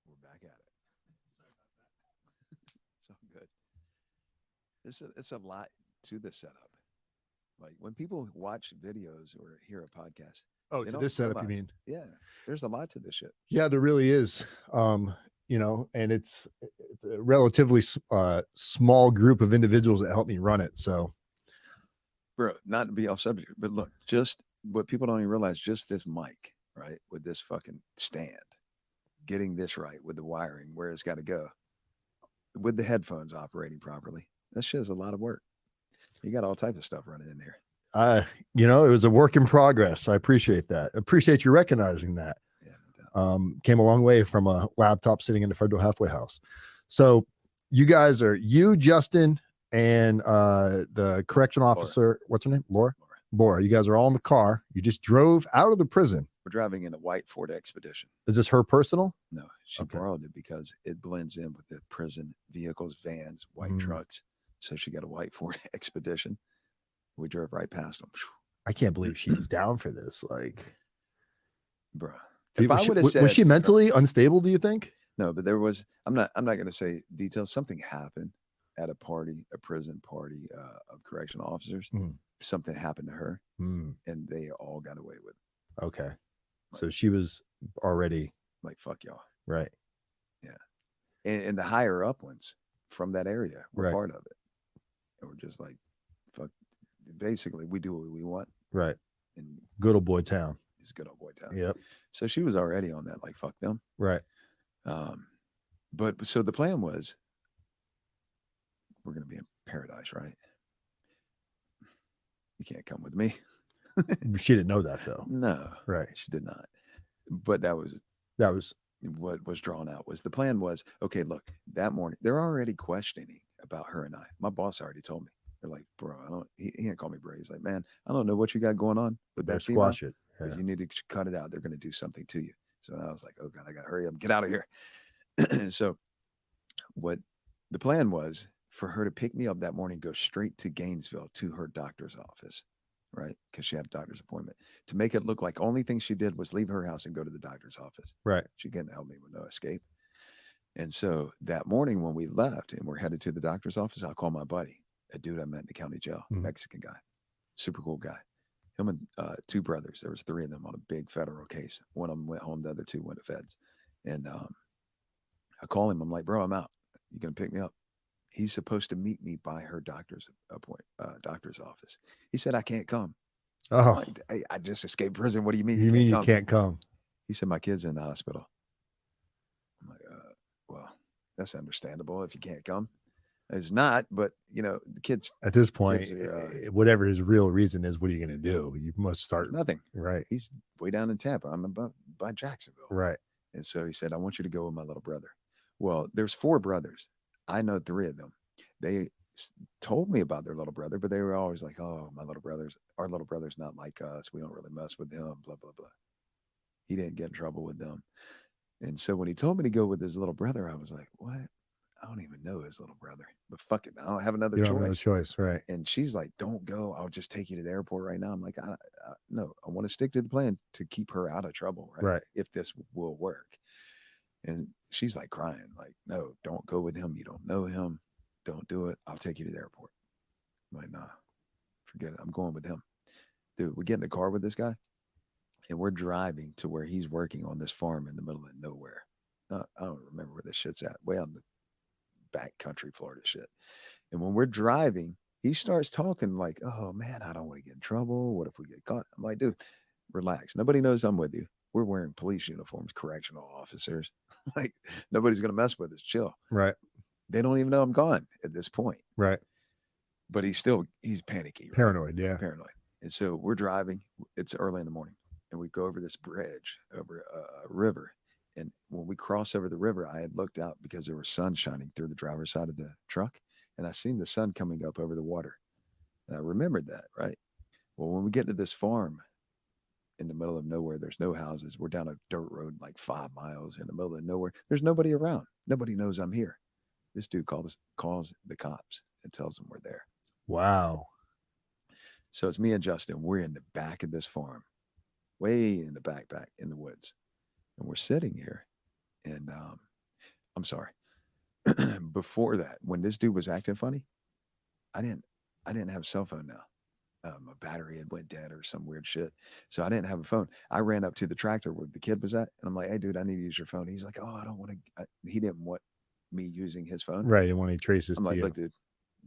B: We're back at it. Sorry about that. It's all good. It's a lot to the setup. Like when people watch videos or hear a podcast,
A: Oh,
B: they
A: to
B: don't
A: this setup, you
B: realize,
A: mean?
B: yeah, there's a lot to this shit.
A: Yeah, there really is. You know, and it's a relatively small group of individuals that help me run it. So,
B: Bro, not to be off subject, but look, just what people don't even realize, just this mic, right? With this fucking stand, getting this right with the wiring, where it's got to go, with the headphones operating properly. That shit is a lot of work. You got all types of stuff running in there.
A: you know, it was a work in progress. I appreciate that. Appreciate you recognizing that.
B: Yeah, no doubt.
A: Came a long way from a laptop sitting in the federal halfway house. So you guys are Justin, and the correctional officer, what's her name? Laura. You guys are all in the car. You just drove out of the prison.
B: We're driving in a white Ford Expedition.
A: Is this her personal?
B: No, she borrowed it because it blends in with the prison vehicles, vans, white trucks. So she got a white Ford Expedition. We drove right past them.
A: I can't believe she's down for this. Like,
B: bro,
A: if I would have said, was she mentally unstable? Do you think?
B: No, but there was. I'm not going to say details. Something happened at a party, a prison party of correctional officers. Something happened to her, and they all got away with it.
A: Okay, so she was already
B: like, fuck y'all.
A: Right.
B: Yeah, and the higher up ones from that area were part of it, and we're just like, fuck. Basically, we do what we want.
A: Right. And good old boy town.
B: It's good old boy town.
A: Yep.
B: So she was already on that, like, fuck them.
A: Right.
B: But so the plan was, we're going to be in paradise, right? You can't come with me.
A: She didn't know that though.
B: No.
A: Right.
B: She did not. But that was what was drawn out. Was the plan was, okay, look, that morning they're already questioning about her and I. My boss already told me. They're like, bro, he can't call me bro. He's like, man, I don't know what you got going on with that female,
A: squash it.
B: Yeah. But you need to cut it out. They're going to do something to you. So I was like, oh God, I got to hurry up, get out of here. So what the plan was for her to pick me up that morning, go straight to Gainesville to her doctor's office, right? Because she had a doctor's appointment, to make it look like only thing she did was leave her house and go to the doctor's office.
A: Right.
B: She couldn't help me with no escape. And so that morning when we left and we're headed to the doctor's office, I called my buddy, a dude I met in the county jail, Mexican guy, super cool guy. Him and two brothers. There was three of them on a big federal case. One of them went home. The other two went to feds. And I call him. I'm like, bro, I'm out. You gonna pick me up? He's supposed to meet me by her doctor's office. He said, I can't come.
A: Oh,
B: I just escaped prison. What do you mean?
A: You can't come?
B: He said, my kid's in the hospital. I'm like, well, that's understandable if you can't come. It's not, but you know, the kids
A: at this point, whatever his real reason is, what are you going to do? You must start
B: nothing.
A: Right.
B: He's way down in Tampa. I'm about by Jacksonville.
A: Right.
B: And so he said, I want you to go with my little brother. Well, there's 4 brothers. I know 3 of them. They told me about their little brother, but they were always like, oh, our little brother's not like us. We don't really mess with him, blah, blah, blah. He didn't get in trouble with them. And so when he told me to go with his little brother, I was like, what? I don't even know his little brother, but fuck it. I don't have another choice.
A: Have another choice. Right.
B: And she's like, don't go. I'll just take you to the airport right now. I'm like, no, I want to stick to the plan to keep her out of trouble. Right. If this will work. And she's like crying, like, no, don't go with him. You don't know him. Don't do it. I'll take you to the airport. I'm like, nah, forget it. I'm going with him. Dude, we get in the car with this guy and we're driving to where he's working on this farm in the middle of nowhere. I don't remember where this shit's at. Way out in the backcountry Florida shit. And when we're driving, he starts talking like, "Oh man, I don't want to get in trouble. What if we get caught?" I'm like, "Dude, relax. Nobody knows I'm with you. We're wearing police uniforms, correctional officers. Like nobody's gonna mess with us. Chill."
A: Right.
B: They don't even know I'm gone at this point.
A: Right.
B: But he's panicky, right?
A: Paranoid. Yeah.
B: Paranoid. And so we're driving. It's early in the morning, and we go over this bridge over a river. And when we cross over the river, I had looked out because there was sun shining through the driver's side of the truck, and I seen the sun coming up over the water. And I remembered that, right? Well, when we get to this farm in the middle of nowhere, there's no houses. We're down a dirt road like 5 miles in the middle of nowhere. There's nobody around. Nobody knows I'm here. This dude calls the cops and tells them we're there.
A: Wow.
B: So it's me and Justin. We're in the back of this farm, way in the back in the woods. And we're sitting here. And I'm sorry. Before that, when this dude was acting funny, I didn't have a cell phone now. My battery had went dead or some weird shit. So I didn't have a phone. I ran up to the tractor where the kid was at. And I'm like, "Hey, dude, I need to use your phone." He's like, "Oh, I don't want to." He didn't want me using his phone.
A: Right. And when he traces
B: I'm
A: to
B: like,
A: you,
B: "Look, dude,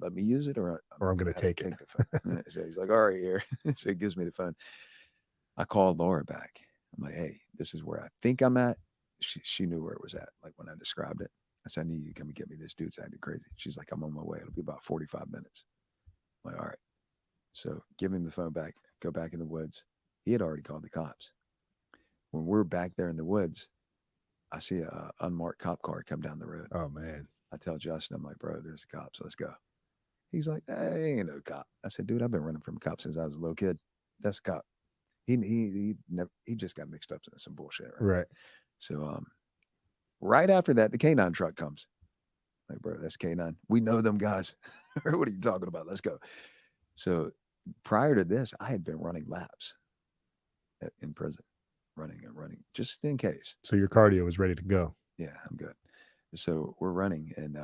B: let me use it or
A: I'm going to take it.
B: the phone." So he's like, "All right, here." So he gives me the phone. I called Laura back. I'm like, "Hey, this is where I think I'm at." She knew where it was at, like when I described it. I said, "I need you to come and get me. This dude's acting crazy." She's like, "I'm on my way. It'll be about 45 minutes. I'm like, all right. So give him the phone back, go back in the woods. He had already called the cops. When we're back there in the woods, I see a unmarked cop car come down the road.
A: Oh man.
B: I tell Justin, I'm like, "Bro, there's the cops. Let's go." He's like, "Hey, ain't no cop." I said, "Dude, I've been running from cops since I was a little kid. That's a cop." He just got mixed up in some bullshit, right?
A: Right.
B: So right after that, the K9 truck comes. Like, "Bro, that's K9. We know them guys." What are you talking about? Let's go. So prior to this, I had been running laps in prison, running and running just in case.
A: So your cardio was ready to go.
B: Yeah, I'm good. So we're running, and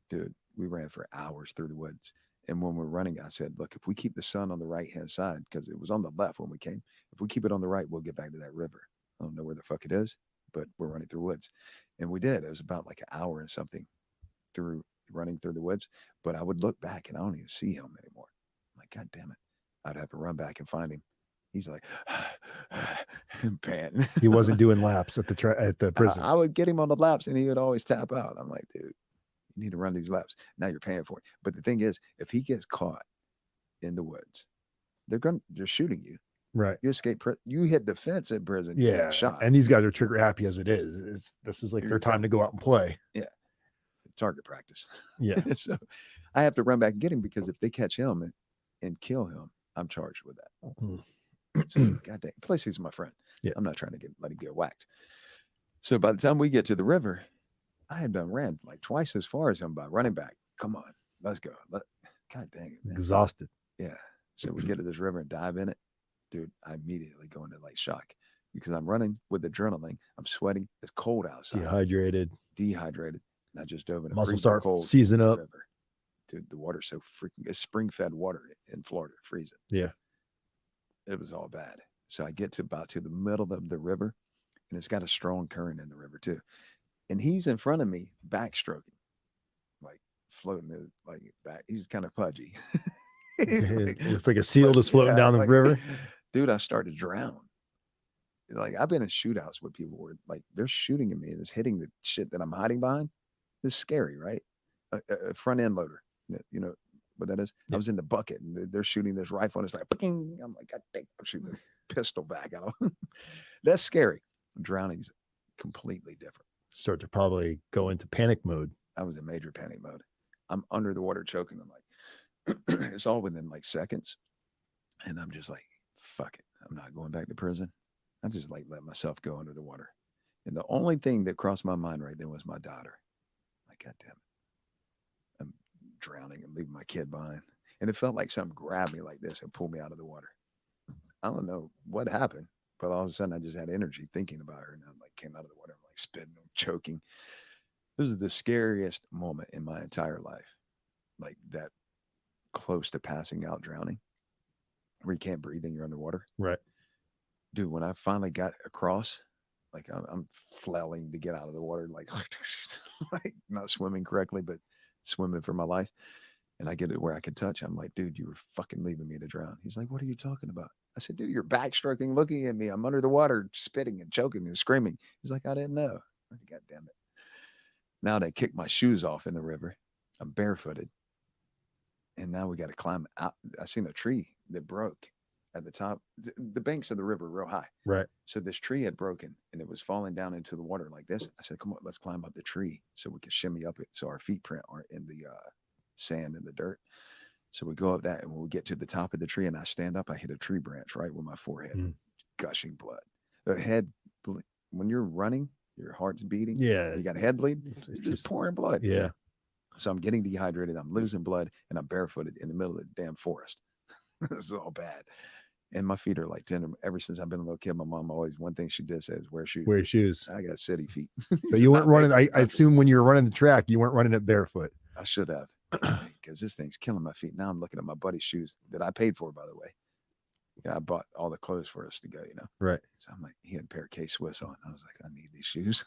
B: dude, we ran for hours through the woods. And when we're running, I said, "Look, if we keep the sun on the right hand side, because it was on the left when we came, if we keep it on the right, we'll get back to that river. I don't know where the fuck it is, but we're running through woods." And we did. It was about like an hour and something through running through the woods. But I would look back, and I don't even see him anymore. I'm like, "God damn it." I'd have to run back and find him. He's like, panting.
A: He wasn't doing laps at the prison.
B: I would get him on the laps, and he would always tap out. I'm like, "Dude, you need to run these laps. Now you're paying for it." But the thing is, if he gets caught in the woods, they're shooting you.
A: Right.
B: You escape. You hit the fence in prison. You
A: Yeah.
B: get shot.
A: And these guys are trigger happy as it is. This is like their time to go out and play.
B: Yeah. Target practice.
A: Yeah.
B: So I have to run back and get him, because if they catch him and kill him, I'm charged with that.
A: Mm.
B: So goddamn. Plus, he's my friend.
A: Yeah.
B: I'm not trying to let him get whacked. So by the time we get to the river, I had done ran like twice as far as him by running back. Come on, let's go. God dang it, man.
A: Exhausted.
B: Yeah. So we get to this river and dive in it. Dude, I immediately go into like shock because I'm running with adrenaline. I'm sweating. It's cold outside.
A: Dehydrated.
B: And I just dove in a
A: Muscles
B: freezing
A: start
B: cold
A: seizing up.
B: river. Dude, the water's so freaking, it's spring-fed water in Florida, freezing.
A: Yeah.
B: It was all bad. So I get to the middle of the river, and it's got a strong current in the river too. And he's in front of me, backstroking, like floating like back. He's kind of pudgy.
A: It looks like a seal just floating down the river.
B: Dude, I started to drown. Like, I've been in shootouts where people were like, they're shooting at me and it's hitting the shit that I'm hiding behind. It's scary, right? A front end loader. You know what that is?
A: Yeah.
B: I was in the bucket and they're shooting this rifle and it's like, ping. I'm like, God dang, I'm shooting a pistol back at them. That's scary. Drowning's completely different.
A: Start to probably go into panic mode.
B: I was in major panic mode. I'm under the water choking. I'm like, it's all within like seconds. And I'm just like, fuck it. I'm not going back to prison. I just like let myself go under the water. And the only thing that crossed my mind right then was my daughter. Like, God damn it. I'm drowning and leaving my kid behind. And it felt like something grabbed me like this and pulled me out of the water. I don't know what happened, but all of a sudden I just had energy thinking about her. And I like came out of the water. I'm like spitting and choking. This is the scariest moment in my entire life. Like that close to passing out, drowning, where you can't breathe and you're underwater.
A: Right.
B: Dude, when I finally got across, like I'm flailing to get out of the water, like, like not swimming correctly, but swimming for my life. And I get it where I can touch. I'm like, dude, you were fucking leaving me to drown. He's like, what are you talking about? I said, dude, you're backstroking, looking at me. I'm under the water, spitting and choking and screaming. He's like, I didn't know. God damn it. Now they kicked my shoes off in the river. I'm barefooted. And now we got to climb out. I seen a tree that broke at the top. The banks of the river are real high.
A: Right.
B: So this tree had broken and it was falling down into the water like this. I said, come on, let's climb up the tree so we can shimmy up it so our feet print aren't in the sand and the dirt. So we go up that, and when we get to the top of the tree and I stand up, I hit a tree branch right with my forehead, gushing blood. The head, when you're running, your heart's beating.
A: Yeah.
B: You got a head bleed. It's just pouring blood.
A: Yeah.
B: So I'm getting dehydrated. I'm losing blood, and I'm barefooted in the middle of the damn forest. This is all bad. And my feet are like tender. Ever since I've been a little kid, my mom always, one thing she did say is wear shoes.
A: Wear shoes.
B: I got city feet.
A: So you weren't running. I assume when you were running the track, you weren't running it barefoot.
B: I should have, because this thing's killing my feet. Now I'm looking at my buddy's shoes that I paid for, by the way. Yeah, I bought all the clothes for us to go,
A: Right.
B: So I'm like, he had a pair of K-Swiss on. I was like, I need these shoes.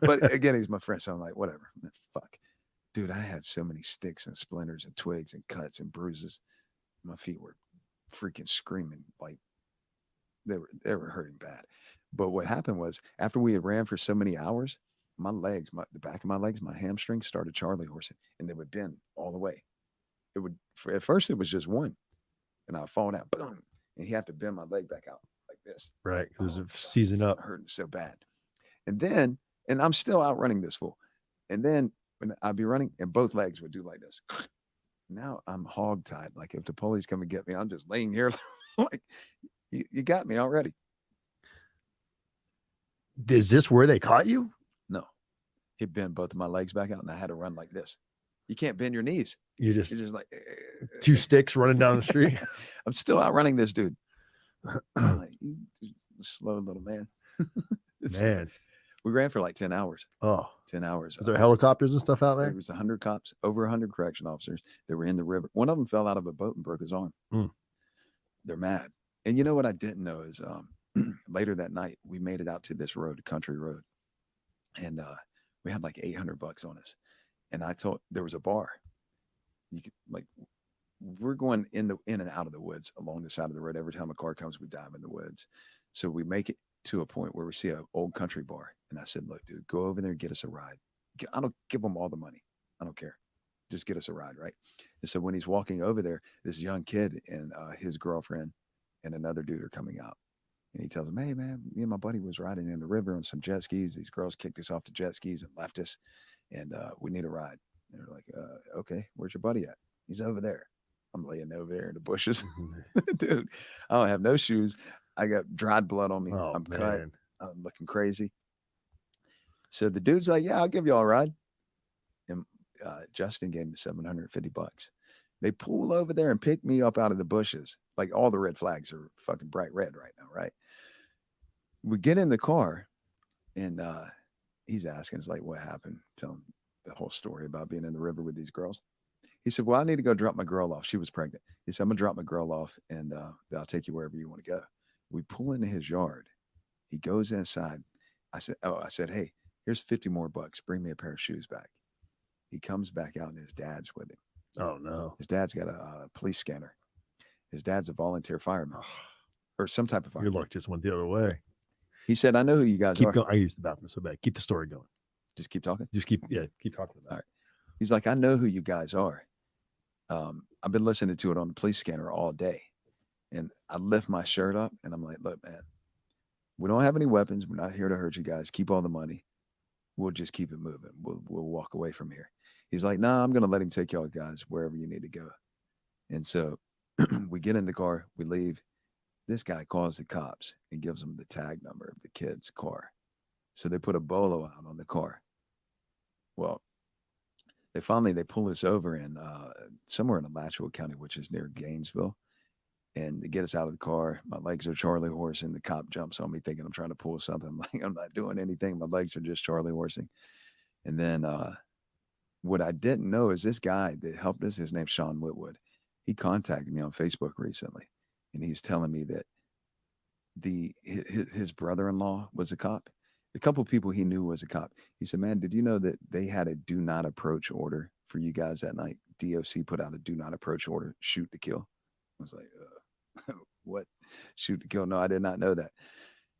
B: But again, he's my friend. So I'm like, whatever. Fuck. Dude, I had so many sticks and splinters and twigs and cuts and bruises. My feet were freaking screaming. Like they were hurting bad. But what happened was, after we had ran for so many hours, my legs, the back of my legs, my hamstrings started Charlie horsing, and they would bend all the way. It would, at first it was just one, and I would fall out, boom, and he had to bend my leg back out like this.
A: Right. It was a season up.
B: Hurting so bad. And I'm still out running this fool. And then when I'd be running, and both legs would do like this. Now I'm hog tied. Like if the police come and get me, I'm just laying here like, you got me already.
A: Is this where they caught you?
B: No. He bent both of my legs back out, and I had to run like this. You can't bend your knees.
A: You're
B: You're
A: just
B: like
A: two sticks running down the street.
B: I'm still outrunning this dude. I'm like, you slow little man.
A: Man.
B: We ran for like 10 hours.
A: Oh,
B: 10 hours.
A: Is there helicopters and stuff out there?
B: There was 100 cops, over 100 correction officers that were in the river. One of them fell out of a boat and broke his arm. They're mad. And you know what I didn't know is later that night, we made it out to this road, country road. And we had like $800 on us. And I told, there was a bar. You could, like, we're going in and out of the woods along the side of the road. Every time a car comes, we dive in the woods. So we make it to a point where we see an old country bar. And I said, look, dude, go over there and get us a ride. I don't give them all the money. I don't care. Just get us a ride, right? And so when he's walking over there, this young kid and his girlfriend and another dude are coming out. And he tells him, hey, man, me and my buddy was riding in the river on some jet skis. These girls kicked us off the jet skis and left us. And we need a ride. And they're like, okay, where's your buddy at? He's over there. I'm laying over there in the bushes. Dude, I don't have no shoes. I got dried blood on me.
A: Oh,
B: I'm
A: man.
B: cut. I'm looking crazy. So the dude's like, yeah, I'll give you all a ride. And Justin gave me $750. They pull over there and pick me up out of the bushes. Like all the red flags are fucking bright red right now, right? We get in the car and he's asking us like, what happened? Tell him the whole story about being in the river with these girls. He said, well, I need to go drop my girl off. She was pregnant. He said, I'm going to drop my girl off and I'll take you wherever you want to go. We pull into his yard. He goes inside. I said, hey, here's 50 more bucks. Bring me a pair of shoes back. He comes back out and his dad's with him.
A: Oh, no.
B: His dad's got a police scanner. His dad's a volunteer fireman or some type of fireman.
A: Your luck just went the other way.
B: He said, I know who you guys
A: Keep
B: are.
A: going. I used the bathroom so bad. Keep the story going.
B: Just keep talking.
A: Just keep talking about it.
B: All right. He's like, I know who you guys are. I've been listening to it on the police scanner all day. And I lift my shirt up and I'm like, look, man, we don't have any weapons. We're not here to hurt you guys. Keep all the money. We'll just keep it moving. We'll walk away from here. He's like, nah, I'm going to let him take y'all guys wherever you need to go. And so we get in the car, we leave. This guy calls the cops and gives them the tag number of the kid's car. So they put a bolo out on the car. Well, they pull us over in somewhere in Alachua County, which is near Gainesville. And they get us out of the car. My legs are Charlie horsing. The cop jumps on me thinking I'm trying to pull something. I'm like, I'm not doing anything. My legs are just Charlie horsing. And then what I didn't know is this guy that helped us, his name's Sean Whitwood. He contacted me on Facebook recently. And he's telling me that his brother-in-law was a cop. A couple people he knew was a cop. He said, "Man, did you know that they had a do not approach order for you guys that night? DOC put out a do not approach order, shoot to kill." I was like, "What? Shoot to kill?" No, I did not know that.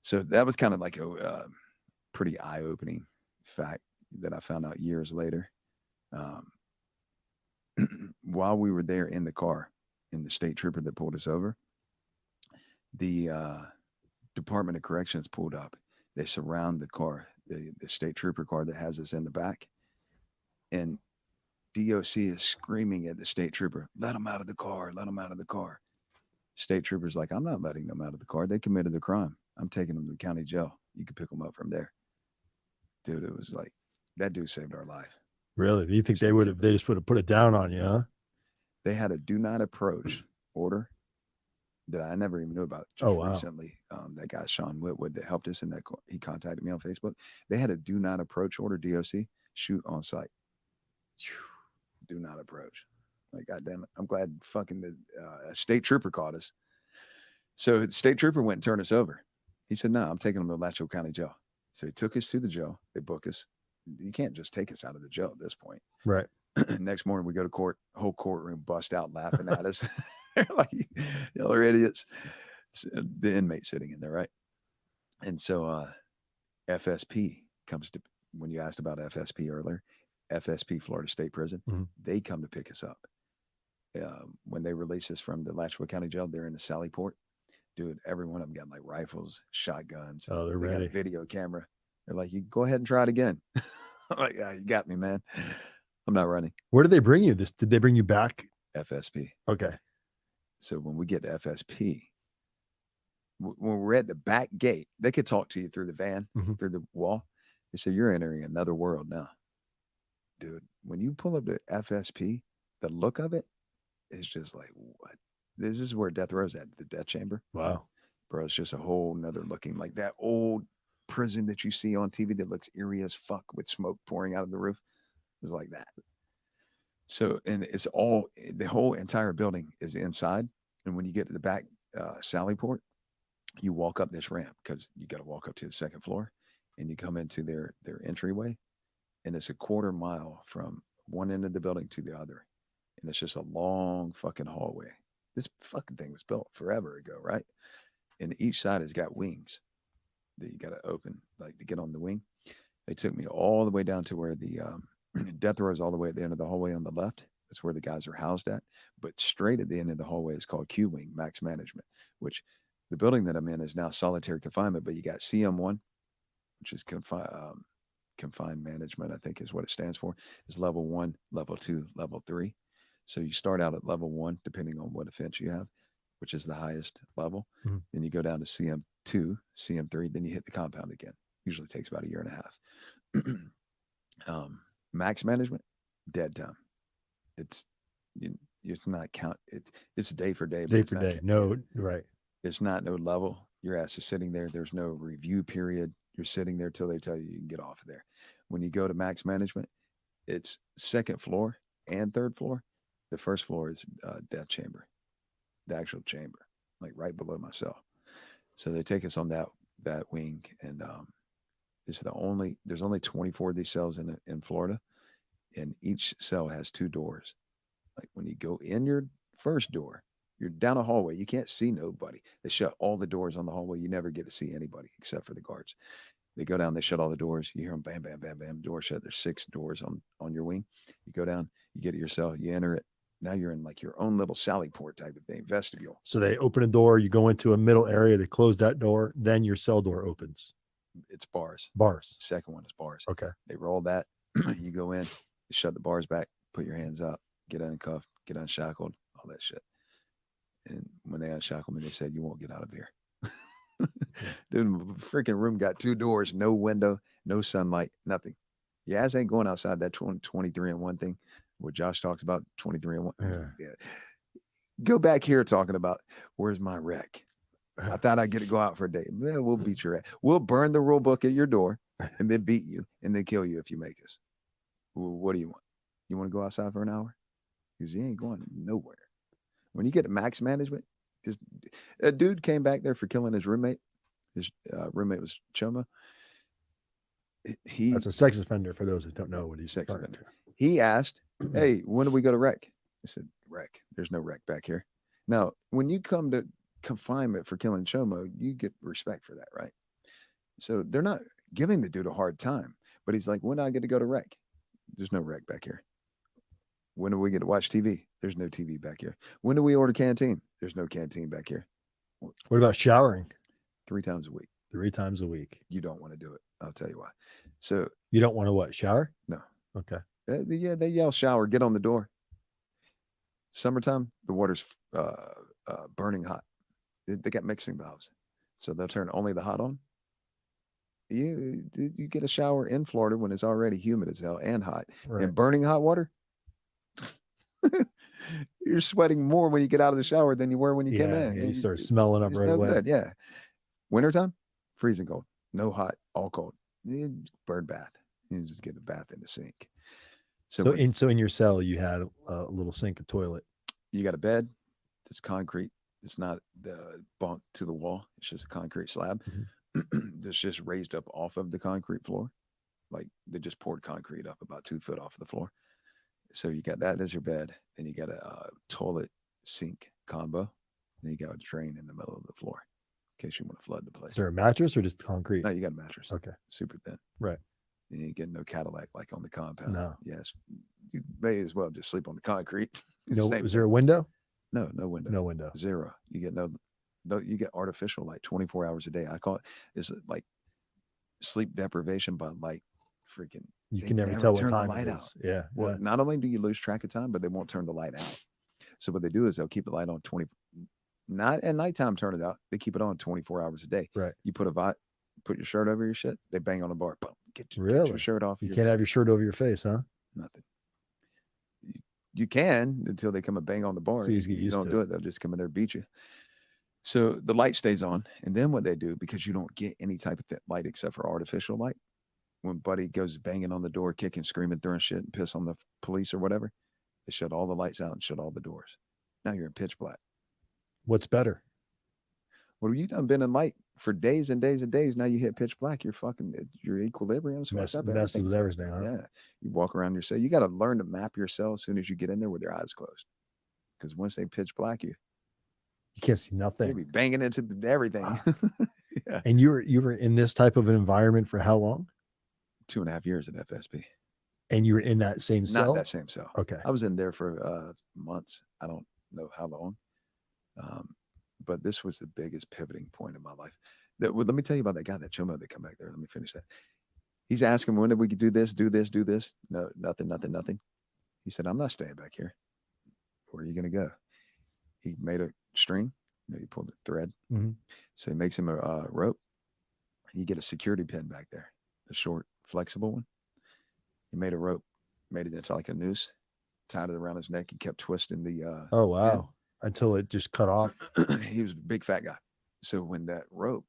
B: So that was kind of like a pretty eye opening fact that I found out years later. Um, while we were there in the car, in the state trooper that pulled us over, the Department of Corrections pulled up. They surround the car, the state trooper car that has us in the back, and DOC is screaming at the state trooper, "Let them out of the car! Let them out of the car!" State trooper's like, "I'm not letting them out of the car. They committed the crime. I'm taking them to the county jail. You can pick them up from there." Dude, it was like that dude saved our life.
A: Really? Do you think they would have? They just would have put it down on you, huh?
B: They had a do not approach order that I never even knew about just recently. That guy, Sean Whitwood, that helped us in that, he contacted me on Facebook. They had a do not approach order, DOC, shoot on sight. Do not approach. Like, God damn it. I'm glad fucking the state trooper caught us. So the state trooper went and turned us over. He said, "No, I'm taking them to Alachua County Jail." So he took us to the jail. They book us. You can't just take us out of the jail at this point.
A: Right.
B: Next morning we go to court, whole courtroom bust out laughing at us. They're like, "Y'all are idiots." The inmate sitting in there, right? And so FSP comes to, when you asked about FSP earlier, FSP, Florida State Prison, they come to pick us up. When they release us from the Alachua County Jail, they're in the Sallyport. Dude, every one of them got like rifles, shotguns.
A: Oh, they're
B: they
A: ready.
B: got a video camera. They're like, "You go ahead and try it again." I'm like, "Yeah, you got me, man. I'm not running."
A: Where did they bring you? Did they bring you back?
B: FSP.
A: Okay.
B: So when we get to FSP, when we're at the back gate, they could talk to you through the van, through the wall. They say, "You're entering another world now." Dude, when you pull up to FSP, the look of it is just like, what? This is where death row's at, the death chamber.
A: Wow.
B: Bro, it's just a whole nother looking, like that old prison that you see on TV that looks eerie as fuck with smoke pouring out of the roof. It's like that. So, and it's all, the whole entire building is inside. And when you get to the back Sallyport, you walk up this ramp because you got to walk up to the second floor, and you come into their entryway, and it's a quarter mile from one end of the building to the other. And it's just a long fucking hallway. This fucking thing was built forever ago, right? And each side has got wings that you got to open, like to get on the wing. They took me all the way down to where the death row is all the way at the end of the hallway on the left. That's where the guys are housed at. But straight at the end of the hallway is called Q Wing, Max Management, which the building that I'm in is now solitary confinement, but you got CM1, which is confined management, I think is what it stands for, is level 1, level 2, level 3. So you start out at level 1, depending on what offense you have, which is the highest level. Then you go down to CM2, CM3, then you hit the compound again. Usually takes about a year and a half. Max management, dead time. It's not count. It's day for day.
A: Day for day. No, right.
B: It's not no level. Your ass is sitting there. There's no review period. You're sitting there till they tell you can get off of there. When you go to max management, it's second floor and third floor. The first floor is death chamber, the actual chamber, like right below my cell. So they take us on that wing, and there's only 24 of these cells in Florida, and each cell has 2 doors. Like when you go in your first door, you're down a hallway. You can't see nobody. They shut all the doors on the hallway. You never get to see anybody except for the guards. They go down, they shut all the doors. You hear them bam, bam, bam, bam, door shut. There's 6 doors on your wing. You go down, you get to your cell, you enter it. Now you're in like your own little Sallyport type of thing, vestibule.
A: So they open a door, you go into a middle area, they close that door, then your cell door opens.
B: It's bars.
A: Bars.
B: The second one is bars.
A: Okay.
B: They roll that. You go in, you shut the bars back, put your hands up, get uncuffed, get unshackled, all that shit. And when they unshackled me, they said, "You won't get out of here." Dude, the freaking room got 2 doors, no window, no sunlight, nothing. Your ass ain't going outside that 23 and 1 thing where Josh talks about 23 and 1. Yeah. Go back here talking about where's my wreck. I thought I'd get to go out for a day. Man, we'll beat your ass. We'll burn the rule book at your door and then beat you and then kill you if you make us. What do you want? You want to go outside for an hour? Because you ain't going nowhere. When you get to max management, a dude came back there for killing his roommate. His roommate was Choma. He
A: That's a sex offender for those that don't know what he's
B: sex
A: referring
B: offender. He asked, "Hey, when do we go to rec?" I said, "Rec. There's no rec back here." Now, when you come to confinement for killing Chomo, you get respect for that, right? So they're not giving the dude a hard time, but he's like, "When do I get to go to rec?" There's no rec back here. When do we get to watch TV? There's no TV back here. When do we order canteen? There's no canteen back here.
A: What about showering?
B: 3 times a week.
A: 3 times a week.
B: You don't want to do it. I'll tell you why. So
A: You don't want to what? Shower?
B: no.
A: Okay.
B: Yeah, they yell shower, get on the door. Summertime, the water's burning hot. They got mixing valves, so they'll turn only the hot on. You get a shower in Florida when it's already humid as hell and hot,
A: Right.
B: and burning hot water. You're sweating more when you get out of the shower than you were when you came in.
A: Yeah, you start smelling up
B: It's
A: right
B: no
A: away.
B: good. Yeah. Wintertime, freezing cold. No hot, all cold. Bird bath. You just get a bath in the sink.
A: So in your cell, you had a little sink, a toilet.
B: You got a bed that's concrete. It's not the bunk to the wall. It's just a concrete slab that's just raised up off of the concrete floor. Like they just poured concrete up about 2 foot off the floor. So you got that as your bed. Then you got a toilet sink combo. Then you got a drain in the middle of the floor in case you want to flood the place.
A: Is there a mattress or just concrete?
B: No, you got a mattress.
A: Okay.
B: Super thin.
A: Right.
B: And you get no Cadillac like on the compound.
A: No.
B: Yes. You may as well just sleep on the concrete.
A: No.
B: Same
A: Is there a
B: thing.
A: window?
B: No window.
A: No window.
B: Zero. You get no, you get artificial light 24 hours a day. I call it, it's like sleep deprivation by light. Freaking.
A: You
B: They
A: can never
B: never
A: tell what
B: turn the
A: time
B: light
A: it
B: out.
A: is. Yeah.
B: Well,
A: Yeah.
B: not only do you lose track of time, but they won't turn the light out. So what they do is they'll keep the light on 20, not at nighttime, turn it out. They keep it on 24 hours a day.
A: Right.
B: You put your shirt over your shit, they bang on the bar. Boom, get your
A: Really?
B: shirt off.
A: You can't have your shirt over your face, huh?
B: Nothing. You can until they come and bang on the bar.
A: So you just get
B: You
A: used
B: don't
A: to
B: do
A: it.
B: it, they'll just come in there and beat you. So the light stays on. And then what they do, because you don't get any type of light except for artificial light, when Buddy goes banging on the door, kicking, screaming, throwing shit, and piss on the police or whatever, they shut all the lights out and shut all the doors. Now you're in pitch black.
A: What's better?
B: Well, you done been in light for days and days and days. Now you hit pitch black. You're fucking, your equilibrium's fucked up.
A: Messes with
B: everything's
A: everything,
B: fucked
A: huh?
B: up. Yeah. You walk around your cell. You got to learn to map your cell as soon as you get in there with your eyes closed. Because once they pitch black, you
A: can't see
B: you'll
A: nothing.
B: be banging into everything.
A: Wow.
B: Yeah.
A: And you were in this type of an environment for how long?
B: 2.5 years at FSB.
A: And you were in that same cell?
B: Not that same cell.
A: Okay.
B: I was in there for months. I don't know how long. But this was the biggest pivoting point in my life. Let me tell you about that guy, that Chomo that come back there. Let me finish that. He's asking, when did we do this, do this, do this? No, nothing. He said, I'm not staying back here. Where are you going to go? He made a string. He pulled the thread.
A: Mm-hmm.
B: So he makes him a rope. You get a security pin back there, the short, flexible one. He made a rope, made it into like a noose, tied it around his neck. He kept twisting the
A: Oh, wow. Until it just cut off.
B: He was a big fat guy. So when that rope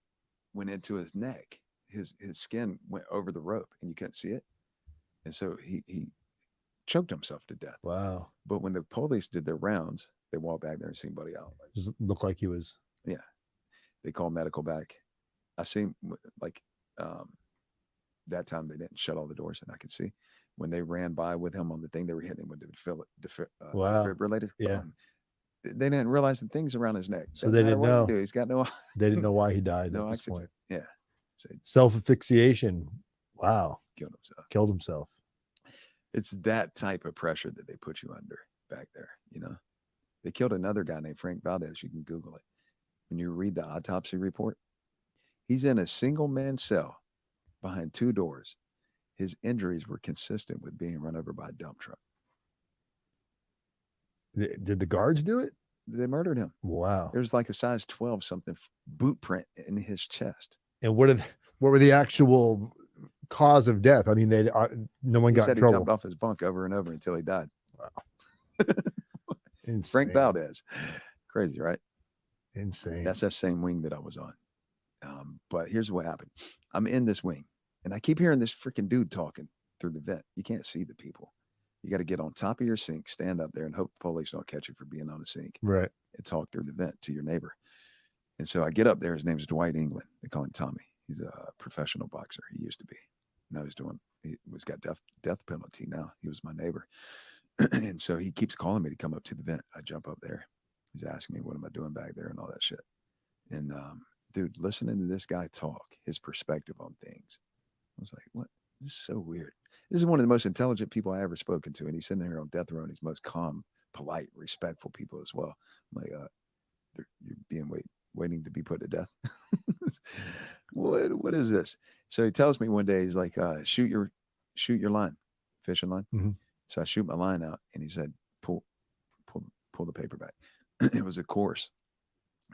B: went into his neck, his skin went over the rope and you couldn't see it. And so he choked himself to death.
A: Wow.
B: But when the police did their rounds, they walked back there and seen Buddy out.
A: Just looked like he was.
B: Yeah. They called medical back. I seen like that time they didn't shut all the doors and I could see when they ran by with him on the thing, they were hitting him with the
A: Wow.
B: defibrillator.
A: Yeah.
B: They didn't realize the things around his neck.
A: So they didn't know.
B: He's got no.
A: They didn't know why he died
B: No
A: at this
B: oxygen.
A: point.
B: Yeah. So he
A: Self-asphyxiation. Wow.
B: killed himself.
A: Killed himself.
B: It's that type of pressure that they put you under back there. You know, they killed another guy named Frank Valdez. You can Google it. When you read the autopsy report, he's in a single man cell behind 2 doors. His injuries were consistent with being run over by a dump truck.
A: Did the guards do it?
B: They murdered him.
A: Wow.
B: There's like a size 12 something boot print in his chest.
A: And what were the actual cause of death? I mean, no one got in
B: He
A: trouble.
B: jumped off his bunk over and over until he died.
A: Wow. Insane.
B: Frank Valdez. Crazy, right?
A: Insane.
B: That's that same wing that I was on. But here's what happened. I'm in this wing and I keep hearing this freaking dude talking through the vent. You can't see the people. You got to get on top of your sink, stand up there and hope the police don't catch you for being on the sink.
A: Right.
B: And talk through the vent to your neighbor. And so I get up there. His name is Dwight England. They call him Tommy. He's a professional boxer. He used to be. Now he was got death penalty now. He was my neighbor. And so he keeps calling me to come up to the vent. I jump up there. He's asking me, what am I doing back there and all that shit. And dude, listening to this guy talk, his perspective on things, I was like, what? This is so weird. This is one of the most intelligent people I ever spoken to. And he's sitting there on death row and he's most calm, polite, respectful people as well. I'm like, you're being waiting to be put to death. What is this? So he tells me one day, he's like, shoot your line, fishing line.
A: Mm-hmm.
B: So I shoot my line out and he said, pull the paper back. It was a course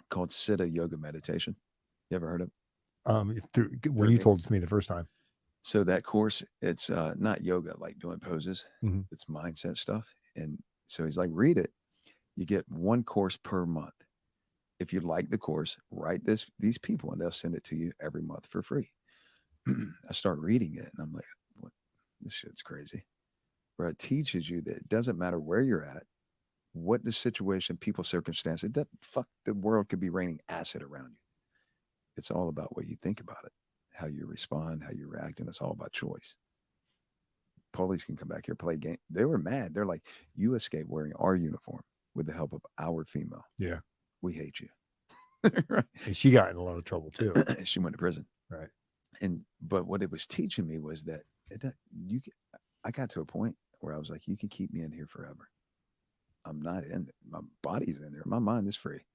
B: called Siddha Yoga Meditation. You ever heard of it?
A: When you told it to me the first time.
B: So that course, it's not yoga, like doing poses.
A: Mm-hmm.
B: It's mindset stuff. And so he's like, read it. You get one course per month. If you like the course, write these people and they'll send it to you every month for free. I start reading it and I'm like, what? This shit's crazy. Where it teaches you that it doesn't matter where you're at, what the situation, people, circumstance, the world could be raining acid around you. It's all about what you think about it, how you respond, how you react, and it's all about choice. Police can come back here, play a game. They were mad. They're like, you escaped wearing our uniform with the help of our female.
A: Yeah.
B: We hate you.
A: Right. And she got in a lot of trouble too.
B: She went to prison.
A: Right.
B: But what it was teaching me was that I got to a point where I was like, you can keep me in here forever. I'm not in it. My body's in there. My mind is free.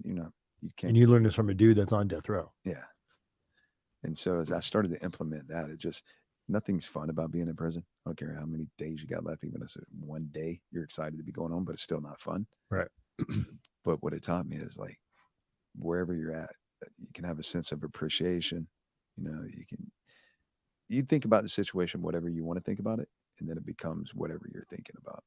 B: You can't.
A: And you learn this from a dude that's on death row.
B: Yeah. And so as I started to implement that, nothing's fun about being in prison. I don't care how many days you got left, even if it's one day you're excited to be going home, but it's still not fun.
A: Right.
B: But what it taught me is like, wherever you're at, you can have a sense of appreciation. You think about the situation, whatever you want to think about it, and then it becomes whatever you're thinking about,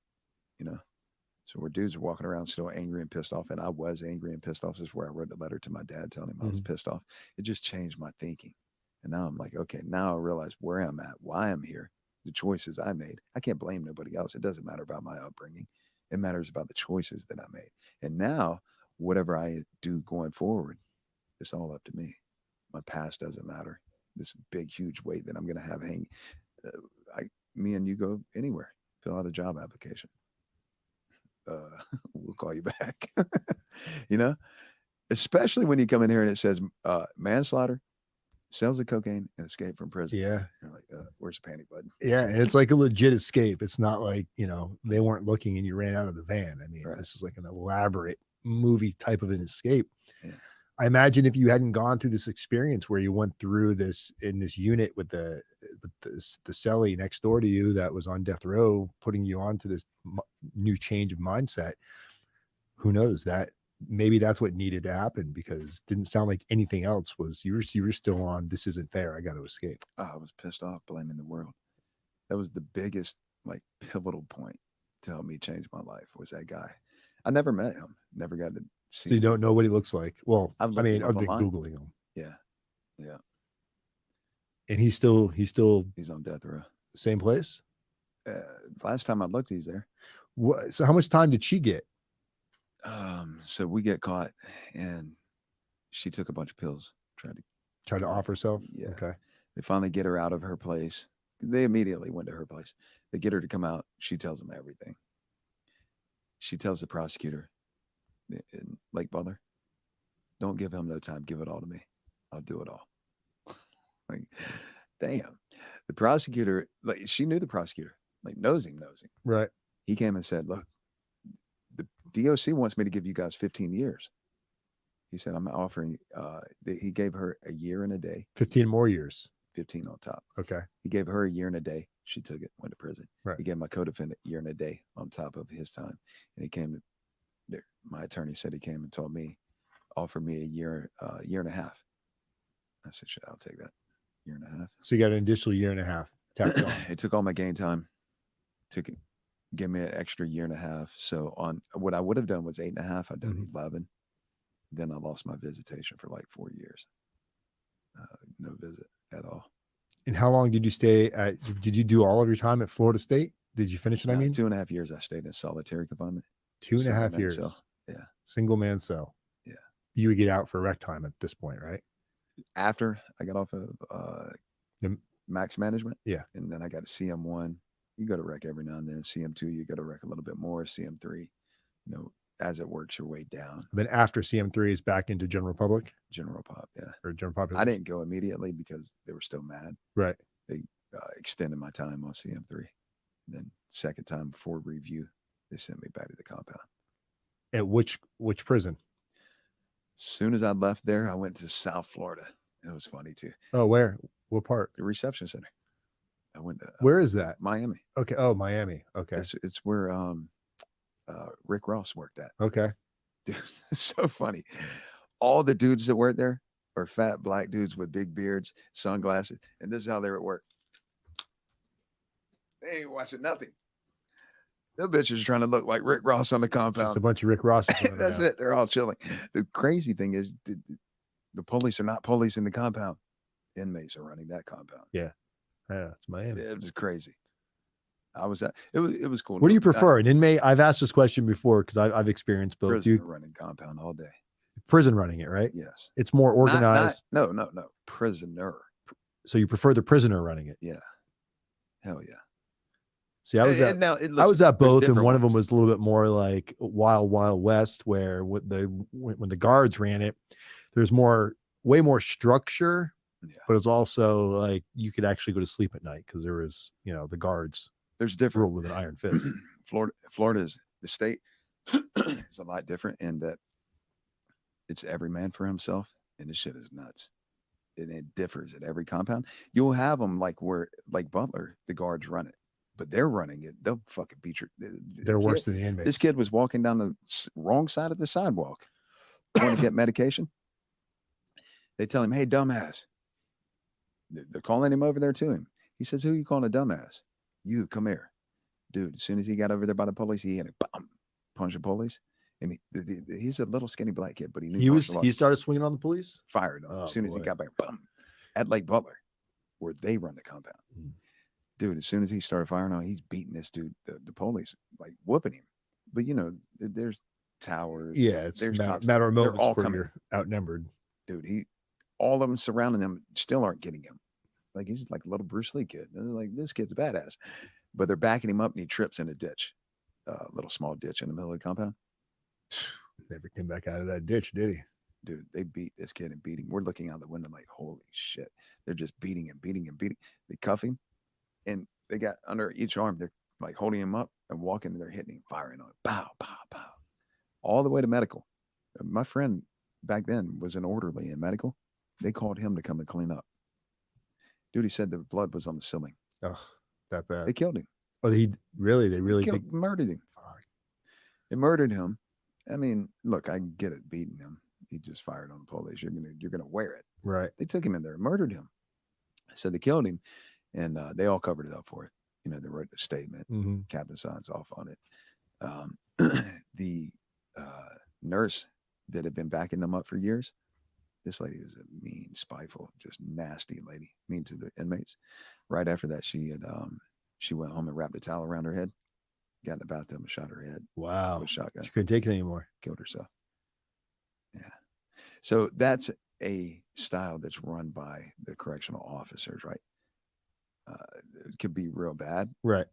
B: So where dudes are walking around still angry and pissed off, and I was angry and pissed off. This is where I wrote the letter to my dad telling him I was pissed off. It just changed my thinking. And now I'm like, okay, now I realize where I'm at, why I'm here, the choices I made. I can't blame nobody else. It doesn't matter about my upbringing. It matters about the choices that I made. And now whatever I do going forward, it's all up to me. My past doesn't matter. This big, huge weight that I'm going to have hang. Me and you go anywhere, fill out a job application. We'll call you back. Especially when you come in here and it says manslaughter, sales of cocaine, and escape from prison.
A: Yeah.
B: You're like, where's the panic button?
A: Yeah. And it's like a legit escape. It's not like, they weren't looking and you ran out of the van. I mean,
B: Right.
A: This is like an elaborate movie type of an escape.
B: Yeah.
A: I imagine if you hadn't gone through this experience where you went through this in this unit with the cellie next door to you that was on death row, putting you onto this new change of mindset, who knows, that maybe that's what needed to happen, because it didn't sound like anything else was, you were still on, this isn't fair, I got to escape.
B: I was pissed off, blaming the world. That was the biggest, pivotal point to help me change my life, was that guy. I never met him, never got to see
A: So you
B: him.
A: don't know what he looks like? Well,
B: I've
A: I mean,
B: looked
A: other
B: him
A: than
B: online.
A: Googling him.
B: Yeah.
A: And he's still
B: He's on death row.
A: same place?
B: Last time I looked, he's there.
A: What? So how much time did she get?
B: So we get caught, and she took a bunch of pills, tried to
A: Off herself?
B: Yeah.
A: Okay.
B: They finally get her out of her place. They immediately went to her place. They get her to come out. She tells them everything. She tells the prosecutor in Lake Butler, don't give him no time. Give it all to me. I'll do it all. Damn. The prosecutor, she knew the prosecutor, knows him.
A: Right.
B: He came and said, look, the DOC wants me to give you guys 15 years. He said, I'm offering, he gave her a year and a day.
A: 15 more years.
B: 15 on top.
A: Okay.
B: He gave her a year and a day. She took it, went to prison.
A: Right.
B: He gave my co-defendant a year and a day on top of his time. And he came to, my attorney said he came and told me, offer me a year and a half. I said, sure, I'll take that. Year and a half.
A: So you got an additional year and a half tacked on.
B: It took all my gain time. Give me an extra year and a half. So on what I would have done was 8.5. I'd done 11. Then I lost my visitation for 4 years. No visit at all.
A: And how long did you stay did you do all of your time at Florida State? Did you finish it?
B: 2.5 years I stayed in solitary confinement.
A: 2.5 years.
B: Cell. Yeah.
A: Single man cell.
B: Yeah.
A: You would get out for rec time at this point, right?
B: After I got off of max management.
A: Yeah.
B: And then I got a CM1. You go to rec every now and then. CM2, you go to rec a little bit more. CM3, as it works your way down.
A: Then after CM3 is back into general public
B: General pop, yeah.
A: or general population.
B: I didn't go immediately because they were still mad.
A: Right.
B: They extended my time on CM3. And then second time before review, they sent me back to the compound.
A: At which prison?
B: As soon as I left there, I went to South Florida. It was funny too.
A: Oh, where? What part?
B: The reception center. I went to
A: Where is that?
B: Miami.
A: Okay. Oh, Miami. Okay.
B: It's where Rick Ross worked at.
A: Okay.
B: Dude, it's so funny. All the dudes that work there are fat black dudes with big beards, sunglasses, and this is how they're at work. They ain't watching nothing. The bitches trying to look like Rick Ross on the compound.
A: Just a bunch of Rick Rosses.
B: That's it. They're all chilling. The crazy thing is the police are not policing the compound. Inmates are running that compound.
A: Yeah, it's Miami.
B: It was crazy. I was at it was cool.
A: What do you prefer, an inmate? I've asked this question before because I've experienced both.
B: Prisoner running compound all day.
A: Prison running it, right?
B: Yes.
A: It's more organized.
B: No. Prisoner.
A: So you prefer the prisoner running it?
B: Yeah. Hell yeah.
A: See, I was at both, and one of them was a little bit more like Wild Wild West, where when the guards ran it, there's way more structure, but it's also like you could actually go to sleep at night because there was, the guards.
B: There's different
A: ruled with an iron fist.
B: Florida is the state is a lot different in that it's every man for himself, and this shit is nuts. And it differs at every compound. You'll have them like Butler, the guards run it. But they're running it. They'll fucking beat your.
A: They're worse than the inmates.
B: This kid was walking down the wrong side of the sidewalk, going to get medication. They tell him, "Hey, dumbass." They're calling him over there to him. He says, "Who are you calling a dumbass? You, come here, dude." As soon as he got over there by the police, he had a punch the police. And he's a little skinny black kid, but he knew
A: he started swinging on the police.
B: Fired him as soon as he got back. At Lake Butler, where they run the compound. Dude, as soon as he started firing on, he's beating this dude, the police, like whooping him. But there's towers.
A: Yeah, it's a matter of moments
B: all
A: before you're outnumbered.
B: Dude, all of them surrounding him still aren't getting him. Like he's like a little Bruce Lee kid. They're like, this kid's badass. But they're backing him up and he trips in a ditch, a little small ditch in the middle of the compound.
A: Never came back out of that ditch, did he?
B: Dude, they beat this kid and beat him. We're looking out the window like, holy shit. They're just beating him. They cuff him. And they got under each arm, they're like holding him up and walking, and they're hitting him, firing on him. Pow, pow, pow. All the way to medical. My friend back then was an orderly in medical. They called him to come and clean up. Dude, he said the blood was on the ceiling.
A: Oh, that bad.
B: They killed him.
A: Oh, they really
B: murdered him. Fuck. They murdered him. I mean, look, I get it, beating him. He just fired on the police. You're gonna wear it.
A: Right.
B: They took him in there and murdered him. So they killed him. And they all covered it up for it. They wrote a statement.
A: Mm-hmm.
B: Captain signs off on it. The nurse that had been backing them up for years, this lady was a mean, spiteful, just nasty lady, mean to the inmates. Right after that, she went home and wrapped a towel around her head, got in the bathtub and shot her head.
A: Wow.
B: With a shotgun.
A: She couldn't take it anymore.
B: Killed herself. Yeah. So that's a style that's run by the correctional officers, right? It could be real bad.
A: Right.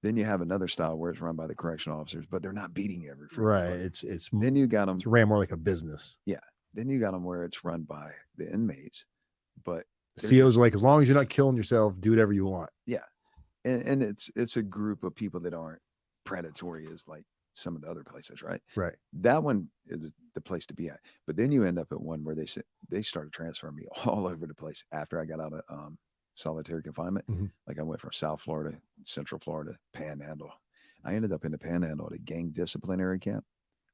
B: Then you have another style where it's run by the correctional officers, but they're not beating every freaking
A: right.
B: buddy.
A: It's
B: then you got them.
A: It's ran more like a business.
B: Yeah. Then you got them where it's run by the inmates, but
A: the COs are like, as long as you're not killing yourself, do whatever you want.
B: Yeah. And it's a group of people that aren't predatory as like some of the other places, right?
A: Right.
B: That one is the place to be at. But then you end up at one where they started transferring me all over the place after I got out of solitary confinement.
A: Mm-hmm.
B: Like I went from South Florida, Central Florida, Panhandle. I ended up in the Panhandle at a gang disciplinary camp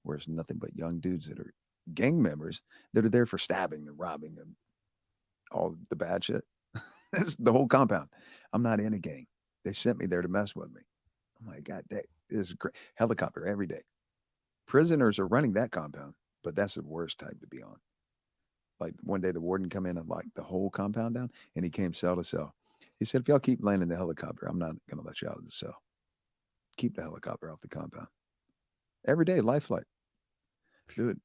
B: where it's nothing but young dudes that are gang members that are there for stabbing and robbing and all the bad shit. That's the whole compound. I'm not in a gang. They sent me there to mess with me. I'm like, God dang, this is great. Helicopter every day. Prisoners are running that compound, but that's the worst type to be on. Like one day the warden come in and locked the whole compound down, and he came cell to cell. He said, if y'all keep landing the helicopter, I'm not going to let you out of the cell. Keep the helicopter off the compound. Every day, life flight. Dude,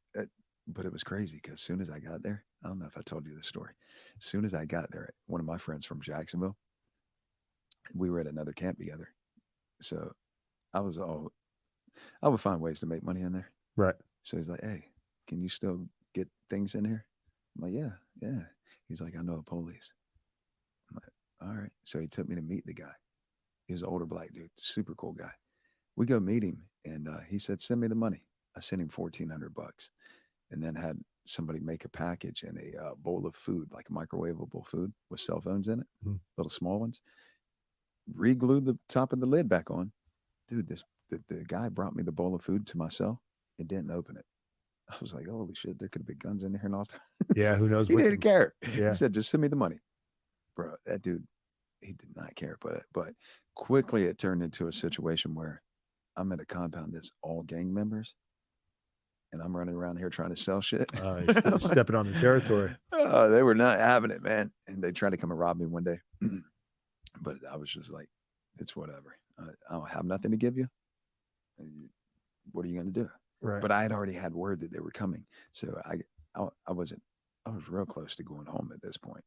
B: but it was crazy because as soon as I got there, I don't know if I told you this story. As soon as I got there, one of my friends from Jacksonville, We were at another camp together. So I would find ways to make money in there.
A: Right.
B: So he's like, hey, can you still get things in here? I'm like, yeah, yeah. He's like, I know the police. I'm like, all right. So he took me to meet the guy. He was an older black dude, super cool guy. We go meet him, and he said, send me the money. I sent him $1,400, and then had somebody make a package and a bowl of food, like microwavable food with cell phones in it, little small ones. Re-glued the top of the lid back on. Dude, the guy brought me the bowl of food to my cell and didn't open it. I was like, holy shit, there could have been guns in there and all time.
A: Yeah. Who knows?
B: He didn't care.
A: Yeah.
B: He said, just send me the money. Bro, that dude, he did not care. But quickly it turned into a situation where I'm at a compound that's all gang members, and I'm running around here trying to sell shit.
A: You're stepping on the territory.
B: Oh, they were not having it, man. And they tried to come and rob me one day. But I was just like, it's whatever. I don't have nothing to give you. What are you going to do?
A: Right.
B: But I had already had word that they were coming. So I was real close to going home at this point.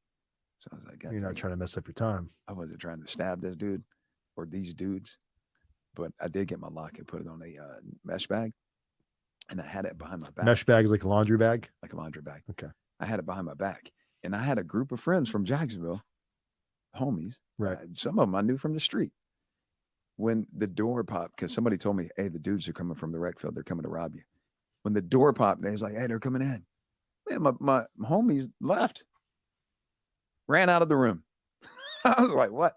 B: So I was like,
A: you're not trying to mess up your time.
B: I wasn't trying to stab this dude or these dudes, but I did get my lock and put it on a mesh bag, and I had it behind my back.
A: Mesh bag is like a laundry bag?
B: Like a laundry bag.
A: Okay.
B: I had it behind my back, and I had a group of friends from Jacksonville, homies.
A: Right.
B: Some of them I knew from the street. When the door popped, because somebody told me, hey, the dudes are coming from the rec field. They're coming to rob you. When the door popped, they was like, hey, they're coming in. Man, my homies left. Ran out of the room. I was like, what?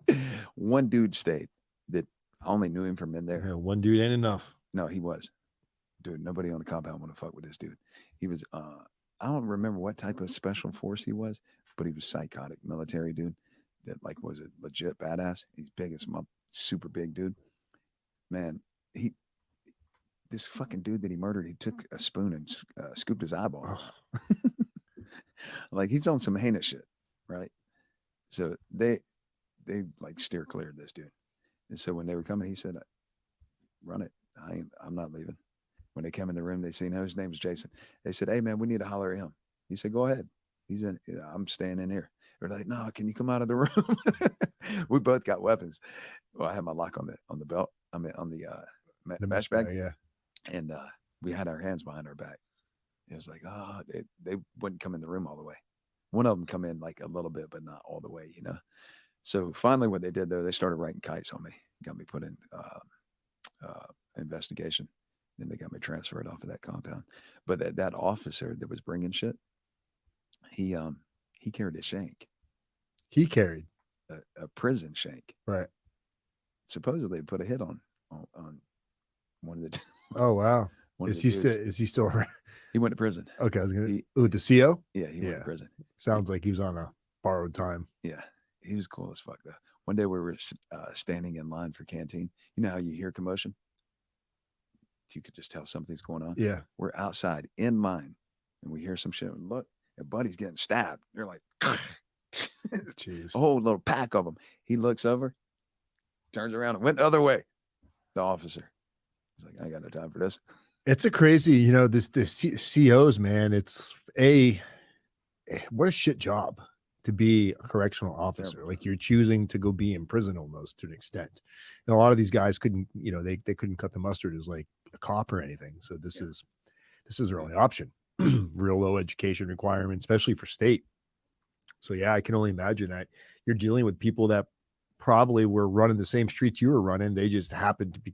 B: One dude stayed that I only knew him from in there.
A: Yeah, one dude ain't enough.
B: No, he was. Dude, nobody on the compound want to fuck with this dude. He was, I don't remember what type of special force he was, but he was psychotic military dude that like was a legit badass. He's big as super big dude. Man, this fucking dude that he murdered, he took a spoon and scooped his eyeball. Oh. Like he's on some heinous shit, right? So they like steer clear of this dude. And so when they were coming, he said, run it. I'm not leaving. When they came in the room, they seen his name was Jason. They said, hey man, we need to holler at him. He said, go ahead. He's in, I'm staying in here. They're like, no, can you come out of the room? We both got weapons. Well, I had my lock on the belt. I mean, on the mesh bag.
A: Yeah.
B: And we had our hands behind our back. It was like, oh, they wouldn't come in the room all the way. One of them come in like a little bit, but not all the way, you know? So finally what they did though, they started writing kites on me, got me put in investigation. Then they got me transferred off of that compound. But that officer that was bringing shit, he carried a shank.
A: He carried
B: a prison shank.
A: Right.
B: Supposedly put a hit on one of the.
A: Oh wow! Is he still around?
B: He went to prison.
A: Okay, I was gonna. The CO.
B: Yeah, he went to prison.
A: Sounds like he was on a borrowed time.
B: Yeah, he was cool as fuck though. One day we were standing in line for canteen. You know how you hear commotion? You could just tell something's going on.
A: Yeah.
B: We're outside in line, and we hear some shit. And look, and Buddy's getting stabbed. They're like,
A: jeez,
B: a whole little pack of them. He looks over, turns around, and went the other way. The officer. He's like, I ain't got no time for this.
A: It's a crazy, this COs, man. It's what a shit job to be a correctional officer. Terrible. Like you're choosing to go be in prison almost to an extent. And a lot of these guys couldn't, they couldn't cut the mustard as like a cop or anything. So this is their only option. Real low education requirement, especially for state. So yeah, I can only imagine that you're dealing with people that probably were running the same streets you were running. They just happened to be,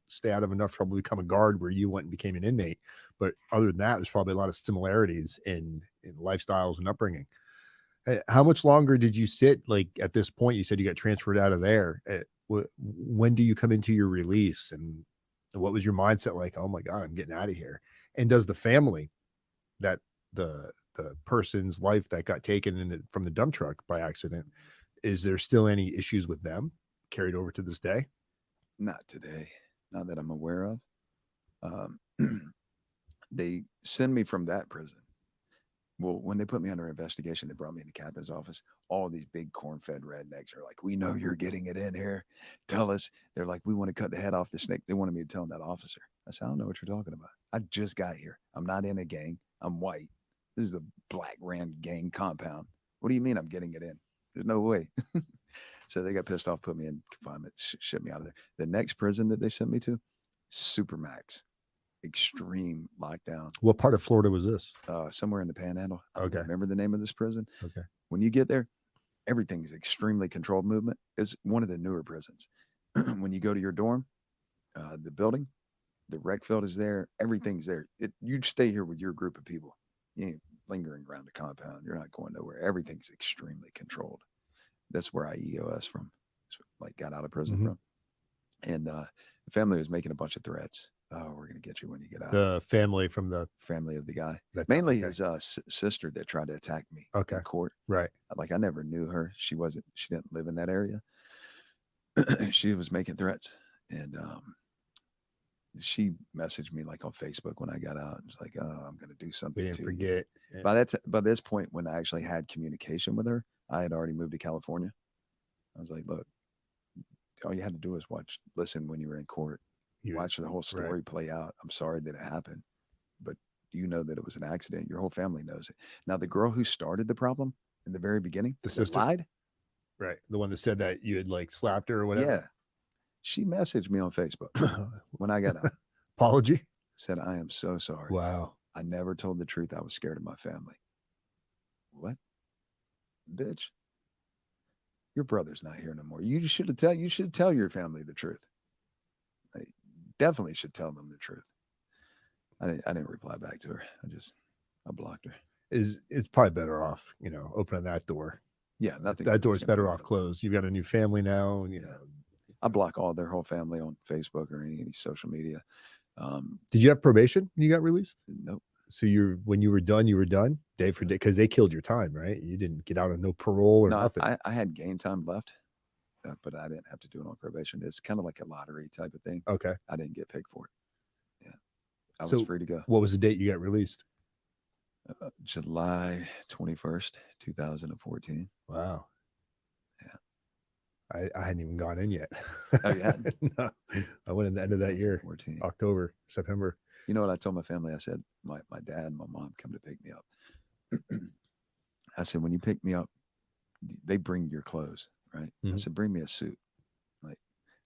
A: stay out of enough trouble to become a guard where you went and became an inmate. But other than that, there's probably a lot of similarities in lifestyles and upbringing. How much longer did you sit? Like at this point, you said you got transferred out of there. When do you come into your release? And what was your mindset like? Oh my God, I'm getting out of here. And does the family that the person's life that got taken from the dump truck by accident, is there still any issues with them carried over to this day?
B: Not today, not that I'm aware of. They send me from that prison. Well, when they put me under investigation, they brought me in the captain's office. All these big corn-fed rednecks are like, we know you're getting it in here. Tell us. They're like, we want to cut the head off the snake. They wanted me to tell that officer. I said, I don't know what you're talking about. I just got here. I'm not in a gang. I'm white. This is a black Rand gang compound. What do you mean I'm getting it in? There's no way. So they got pissed off, put me in confinement, shipped me out of there. The next prison that they sent me to, Supermax, extreme lockdown.
A: What part of Florida was this?
B: Somewhere in the Panhandle. I don't
A: Okay.
B: remember the name of this prison.
A: Okay.
B: When you get there, everything's extremely controlled movement. It's one of the newer prisons. When you go to your dorm, the building, the rec field is there. Everything's there. You stay here with your group of people. You ain't lingering around the compound. You're not going nowhere. Everything's extremely controlled. That's where I EOS from. Like got out of prison from. And the family was making a bunch of threats. Oh, we're gonna get you when you get out.
A: The family from the
B: family of the guy,
A: mainly
B: his sister that tried to attack me.
A: Okay.
B: In court.
A: Right.
B: Like I never knew her. She didn't live in that area. She was making threats, and she messaged me like on Facebook when I got out. And was like, "Oh, I'm gonna do something."
A: We didn't forget.
B: Yeah. By this point, when I actually had communication with her, I had already moved to California. I was like, "Look, all you had to do was listen when you were in court. Watch the whole story play out. I'm sorry that it happened, but you know that it was an accident. Your whole family knows it." Now, the girl who started the problem in the very beginning,
A: the sister
B: lied.
A: Right. The one that said that you had like slapped her or whatever.
B: Yeah. She messaged me on Facebook when I got out.
A: Apology.
B: Said, "I am so sorry.
A: Wow.
B: I never told the truth. I was scared of my family." What? Bitch. Your brother's not here no more. You should tell your family the truth. Like, definitely should tell them the truth. I didn't reply back to her. I blocked her.
A: It's probably better off, opening that door.
B: Yeah, nothing.
A: That door's better off closed. You've got a new family now, and
B: I block all their whole family on Facebook or any social media.
A: Did you have probation when you got released?
B: Nope.
A: So when you were done, day for day, because they killed your time, right? You didn't get out on no parole or nothing.
B: I had game time left, but I didn't have to do it on probation. It's kind of like a lottery type of thing.
A: Okay.
B: I didn't get picked for it. Yeah. I was free to go.
A: What was the date you got released?
B: July 21st, 2014.
A: Wow. Yeah. I hadn't even gone in yet.
B: Oh, yeah?
A: No. I went in the end of that year,
B: 14.
A: October, September.
B: You know what I told my family? I said, my dad and my mom come to pick me up. I said, when you pick me up, they bring your clothes, right? Mm-hmm. I said, bring me a suit. Like,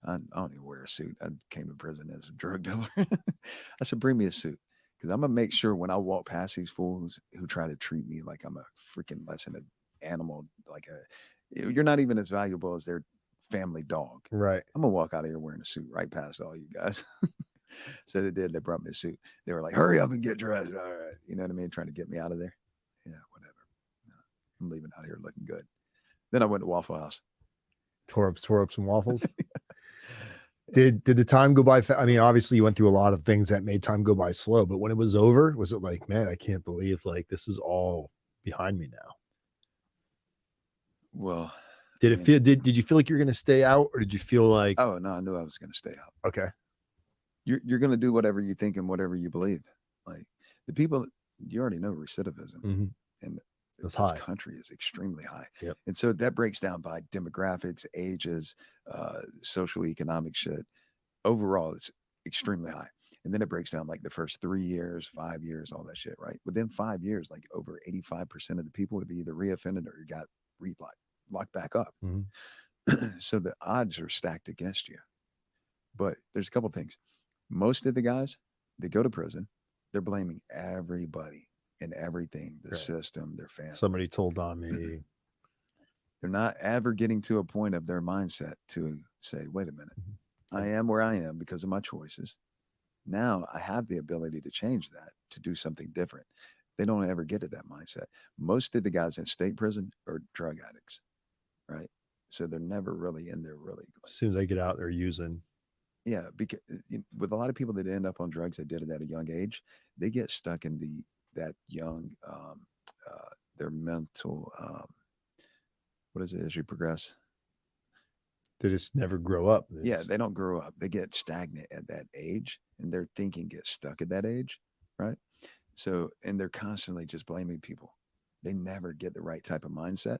B: I don't even wear a suit. I came to prison as a drug dealer. I said, bring me a suit. Because I'm going to make sure when I walk past these fools who try to treat me like I'm a freaking less than an animal, you're not even as valuable as their family dog.
A: Right.
B: I'm going to walk out of here wearing a suit right past all you guys. So they did. They brought me a suit. They were like, hurry up and get dressed. All right. You know what I mean? Trying to get me out of there. Yeah, whatever. No, I'm leaving out here looking good. Then I went to Waffle House.
A: Tore up some waffles. Did the time go by? I mean, obviously you went through a lot of things that made time go by slow, but when it was over, was it like, man, I can't believe this is all behind me now?
B: Well,
A: did you feel like you're going to stay out, or did you feel like,
B: oh no, I knew I was going to stay out.
A: Okay.
B: You're going to do whatever you think and whatever you believe. Like the people, you already know recidivism, and
A: this high.
B: Country is extremely high.
A: Yep.
B: And so that breaks down by demographics, ages, social economic shit. Overall, it's extremely high. And then it breaks down like the first 3 years, 5 years, all that shit, right? Within 5 years, like over 85% of the people would be either reoffended or got locked back up. So the odds are stacked against you. But there's a couple things. Most of the guys that go to prison, they're blaming everybody and everything, the system, their family.
A: Somebody told on me.
B: They're not ever getting to a point of their mindset to say, wait a minute, I am where I am because of my choices. Now I have the ability to change that, to do something different. They don't ever get to that mindset. Most of the guys in state prison are drug addicts, right? So they're never really in there really.
A: As soon as they get out, they're using.
B: Yeah, because with a lot of people that end up on drugs, they did it at a young age. They get stuck in that young, their mental, what is it as you progress?
A: They just never grow up.
B: They don't grow up. They get stagnant at that age, and their thinking gets stuck at that age, right? So, and they're constantly just blaming people. They never get the right type of mindset,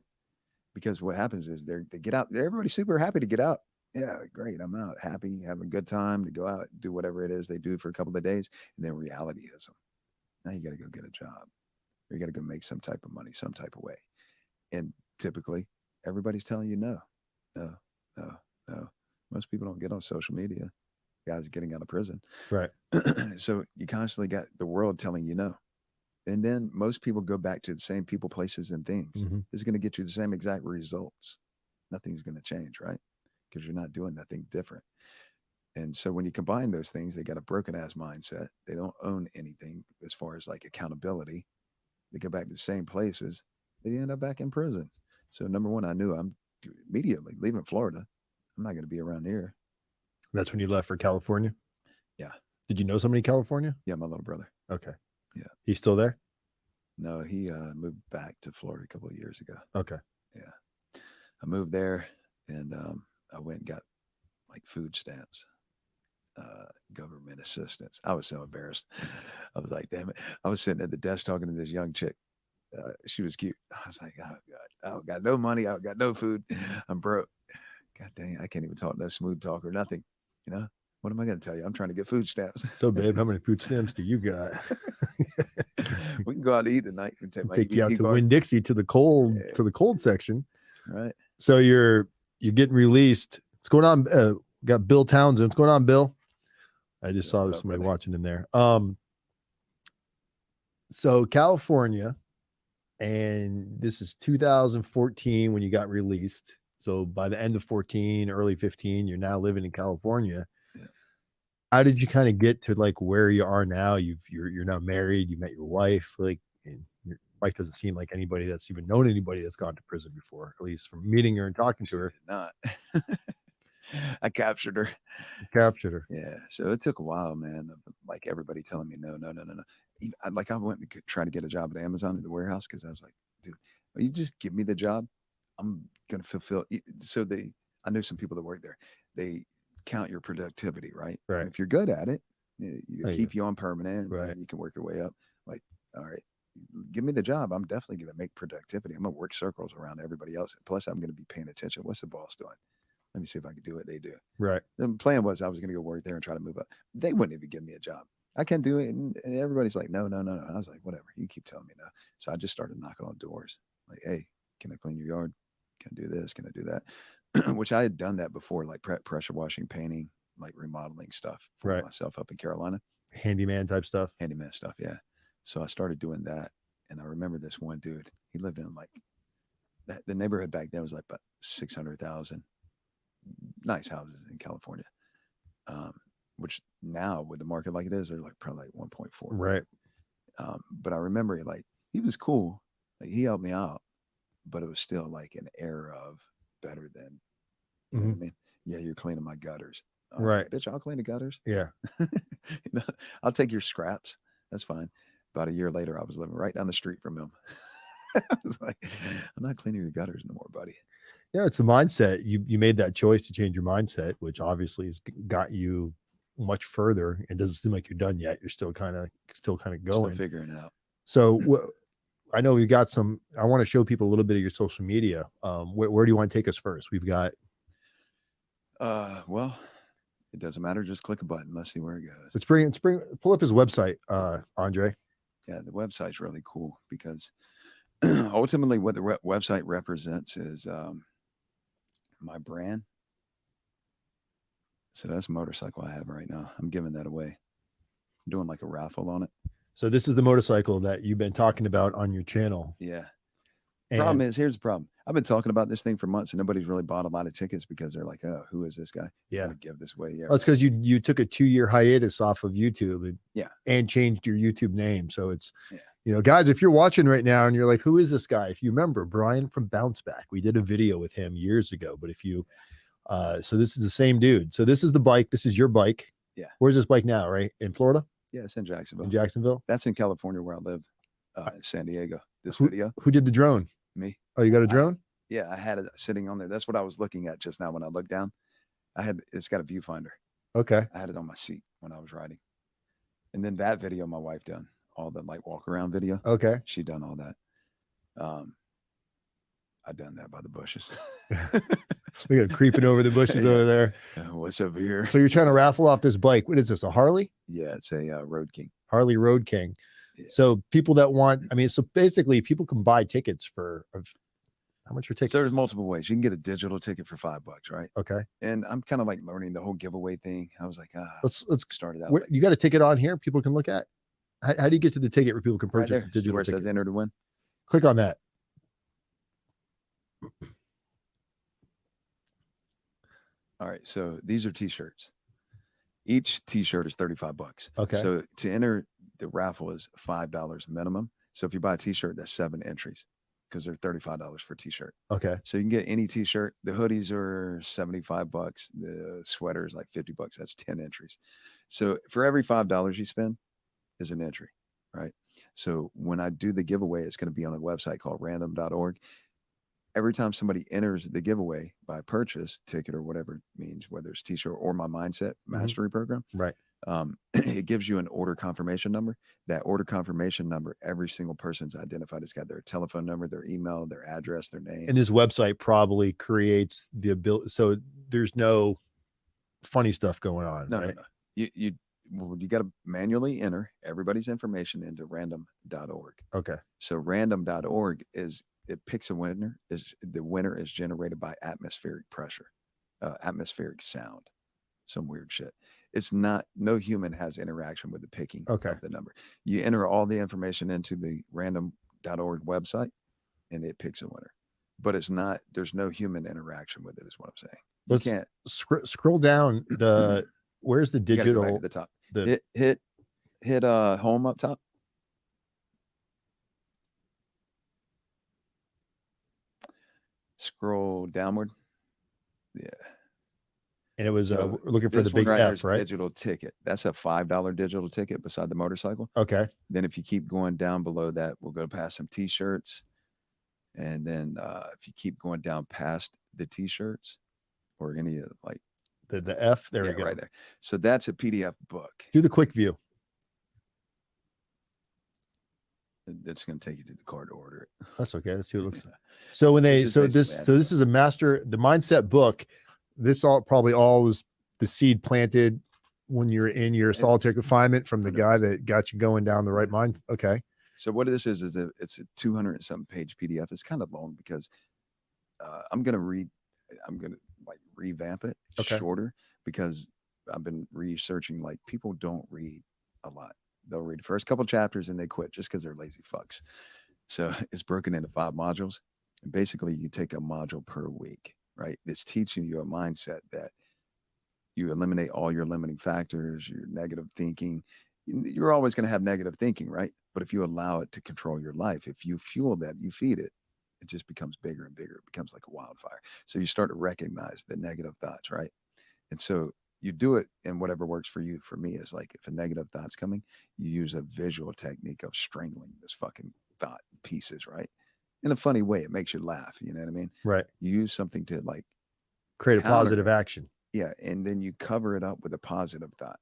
B: because what happens is they get out. Everybody's super happy to get out. Yeah, great. I'm out, happy, having a good time to go out, do whatever it is they do for a couple of days, and then reality hits them. Now you got to go get a job, or you got to go make some type of money, some type of way. And typically, everybody's telling you no. no, no, no. Most people don't get on social media. Guys getting out of prison.
A: Right.
B: So you constantly got the world telling you no. And then most people go back to the same people, places, and things.
A: Mhm.
B: It's going to get you the same exact results. Nothing's going to change, right? Because you're not doing nothing different. And so when you combine those things, they got a broken ass mindset. They don't own anything as far as like accountability. They go back to the same places. They end up back in prison. So number one, I knew I'm immediately leaving Florida. I'm not going to be around here.
A: That's when you left for California?
B: Yeah.
A: Did you know somebody in California?
B: Yeah, my little brother.
A: Okay.
B: Yeah.
A: He's still there?
B: No, he moved back to Florida a couple of years ago.
A: Okay.
B: Yeah. I moved there and I went and got like food stamps, government assistance. I was so embarrassed. I was like, damn it. I was sitting at the desk talking to this young chick. She was cute. I was like, oh God, I got no money. I got no food. I'm broke. God dang, I can't even talk no smooth talk or nothing. You know, what am I going to tell you? I'm trying to get food stamps.
A: So, babe, how many food stamps do you got?
B: We can go out to eat tonight. We can
A: Take you out
B: EBT
A: to
B: card.
A: Winn-Dixie to the cold section.
B: Right.
A: So you're getting released. What's going on? Got Bill Townsend. What's going on, Bill? I just saw somebody watching in there. So California, and this is 2014 when you got released. So by the end of 14, early 15, you're now living in California.
B: Yeah.
A: How did you kind of get to like where you are now? You're now married. You met your wife. Like, and your wife doesn't seem like anybody that's even known anybody that's gone to prison before, at least from meeting her and talking to her.
B: Not. I captured her.
A: Captured her.
B: Yeah. So it took a while, man. Like everybody telling me no. Like I went to try to get a job at Amazon at the warehouse because I was like, dude, you just give me the job. I'm gonna fulfill. So I know some people that work there. They count your productivity, right?
A: Right.
B: And if you're good at it, you keep you on permanent.
A: Right.
B: And you can work your way up. Like, all right, give me the job. I'm definitely gonna make productivity. I'm gonna work circles around everybody else. Plus, I'm gonna be paying attention. What's the boss doing? Let me see if I can do what they do.
A: Right.
B: The plan was I was gonna go work there and try to move up. They wouldn't even give me a job. I can't do it. And everybody's like, no. I was like, whatever. You keep telling me no. So I just started knocking on doors. Like, hey, can I clean your yard? Can I do this? Can I do that? Which I had done that before, like pressure washing, painting, like remodeling stuff for myself up in Carolina.
A: Handyman type stuff.
B: Handyman stuff, yeah. So I started doing that. And I remember this one dude, he lived in like, the neighborhood back then was like about 600,000 nice houses in California. Which now with the market like it is, they're like probably like 1.4.
A: Right.
B: But I remember like, he was cool. Like he helped me out, but it was still like an era of better than, you know what I mean? Yeah, you're cleaning my gutters.
A: Right.
B: Bitch, I'll clean the gutters.
A: Yeah.
B: I'll take your scraps. That's fine. About a year later, I was living right down the street from him. I was like, I'm not cleaning your gutters no more, buddy.
A: Yeah, it's the mindset. You made that choice to change your mindset, which obviously has got you much further. It doesn't seem like you're done yet. You're still kind of going.
B: Still figuring it out.
A: So I know we got some. I want to show people a little bit of your social media. Where do you want to take us first? We've got.
B: Well, it doesn't matter. Just click a button. Let's see where it goes.
A: Let's pull up his website, Andre.
B: Yeah, the website's really cool because ultimately what the website represents is my brand. So that's a motorcycle I have right now. I'm giving that away. I'm doing like a raffle on it.
A: So this is the motorcycle that you've been talking about on your channel.
B: Yeah.
A: And
B: Problem is, here's the problem. I've been talking about this thing for months and nobody's really bought a lot of tickets because they're like, oh, who is this guy?
A: Yeah.
B: I'm gonna give this away. Yeah.
A: Well, it's because you took a 2-year hiatus off of YouTube and changed your YouTube name. So it's, guys, if you're watching right now and you're like, who is this guy? If you remember Bryan from Bounce Back, we did a video with him years ago, but if you, so this is the same dude. So this is the bike. This is your bike.
B: Yeah.
A: Where's this bike now? Right. In Florida?
B: Yeah. It's in Jacksonville.
A: In Jacksonville.
B: That's in California where I live, in San Diego. This video.
A: Who did the drone?
B: Me.
A: Oh, you got a drone?
B: I had it sitting on there. That's what I was looking at just now when I looked down. It's got a viewfinder.
A: Okay.
B: I had it on my seat when I was riding. And then that video my wife done, all the like walk around video.
A: Okay.
B: She done all that. I done that by the bushes.
A: We got creeping over the bushes over there.
B: What's over here?
A: So you're trying to raffle off this bike. What is this? A Harley?
B: Yeah, it's a Road King.
A: Harley Road King. Yeah. So people that want, so basically people can buy tickets for How much are tickets?
B: So there's multiple ways. You can get a digital ticket for $5, right?
A: Okay.
B: And I'm kind of like learning the whole giveaway thing. I was like,
A: Let's
B: started out.
A: Where, you got a ticket on here people can look at? How do you get to the ticket where people can
B: right
A: purchase
B: there.
A: a digital
B: Where it
A: ticket?
B: says enter to win.
A: Click on that.
B: All right. So these are t-shirts. Each t-shirt is $35.
A: Okay.
B: So to enter the raffle is $5 minimum. So if you buy a t-shirt, that's 7 entries because they're $35 for a t-shirt.
A: Okay.
B: So you can get any t-shirt. The hoodies are $75. The sweater is like $50. That's 10 entries. So for every $5 you spend is an entry, right? So when I do the giveaway, it's going to be on a website called random.org. Every time somebody enters the giveaway by purchase ticket or whatever it means, whether it's t-shirt or my mindset mastery program,
A: Right.
B: It gives you an order confirmation number. That order confirmation number, every single person's identified. It's got their telephone number, their email, their address, their name.
A: And this website probably creates the ability. So there's no funny stuff going on.
B: No,
A: right?
B: no. You got to manually enter everybody's information into random.org.
A: Okay.
B: So random.org it picks a winner. The winner is generated by atmospheric pressure, atmospheric sound, some weird shit. It's not, no human has interaction with the picking of the number. You enter all the information into the random.org website and it picks a winner, but it's not, there's no human interaction with it is what I'm saying. You can't
A: scroll down where's the digital
B: right at the top. Hit home up top. Scroll downward. Yeah.
A: And it was
B: So
A: looking for the big F, right?
B: Digital ticket. That's a $5 digital ticket beside the motorcycle.
A: Okay.
B: Then if you keep going down below that, we'll go past some t-shirts. And then if you keep going down past the t-shirts or any of like
A: the F, there we go.
B: Right there. So that's a PDF book.
A: Do the quick view.
B: That's going to take you to the car to order it.
A: That's okay. Let's see what it looks like. So when they, so this is a the mindset book. This probably all was the seed planted when you're in your solitary confinement from the guy that got you going down the right mind. Okay.
B: So what this is it's a 200 and something page PDF. It's kind of long because I'm going to like revamp it shorter because I've been researching, like people don't read a lot. They'll read the first couple chapters and they quit just because they're lazy fucks. So it's broken into 5 modules. And basically you take a module per week, right? It's teaching you a mindset that you eliminate all your limiting factors, your negative thinking. You're always going to have negative thinking, right? But if you allow it to control your life, if you fuel that, you feed it, it just becomes bigger and bigger. It becomes like a wildfire. So you start to recognize the negative thoughts, right? And so you do it in whatever works for you. For me, is like if a negative thought's coming, you use a visual technique of strangling this fucking thought pieces, right? In a funny way, it makes you laugh. You know what I mean?
A: Right.
B: You use something to like
A: create a positive action.
B: Yeah. And then you cover it up with a positive thought,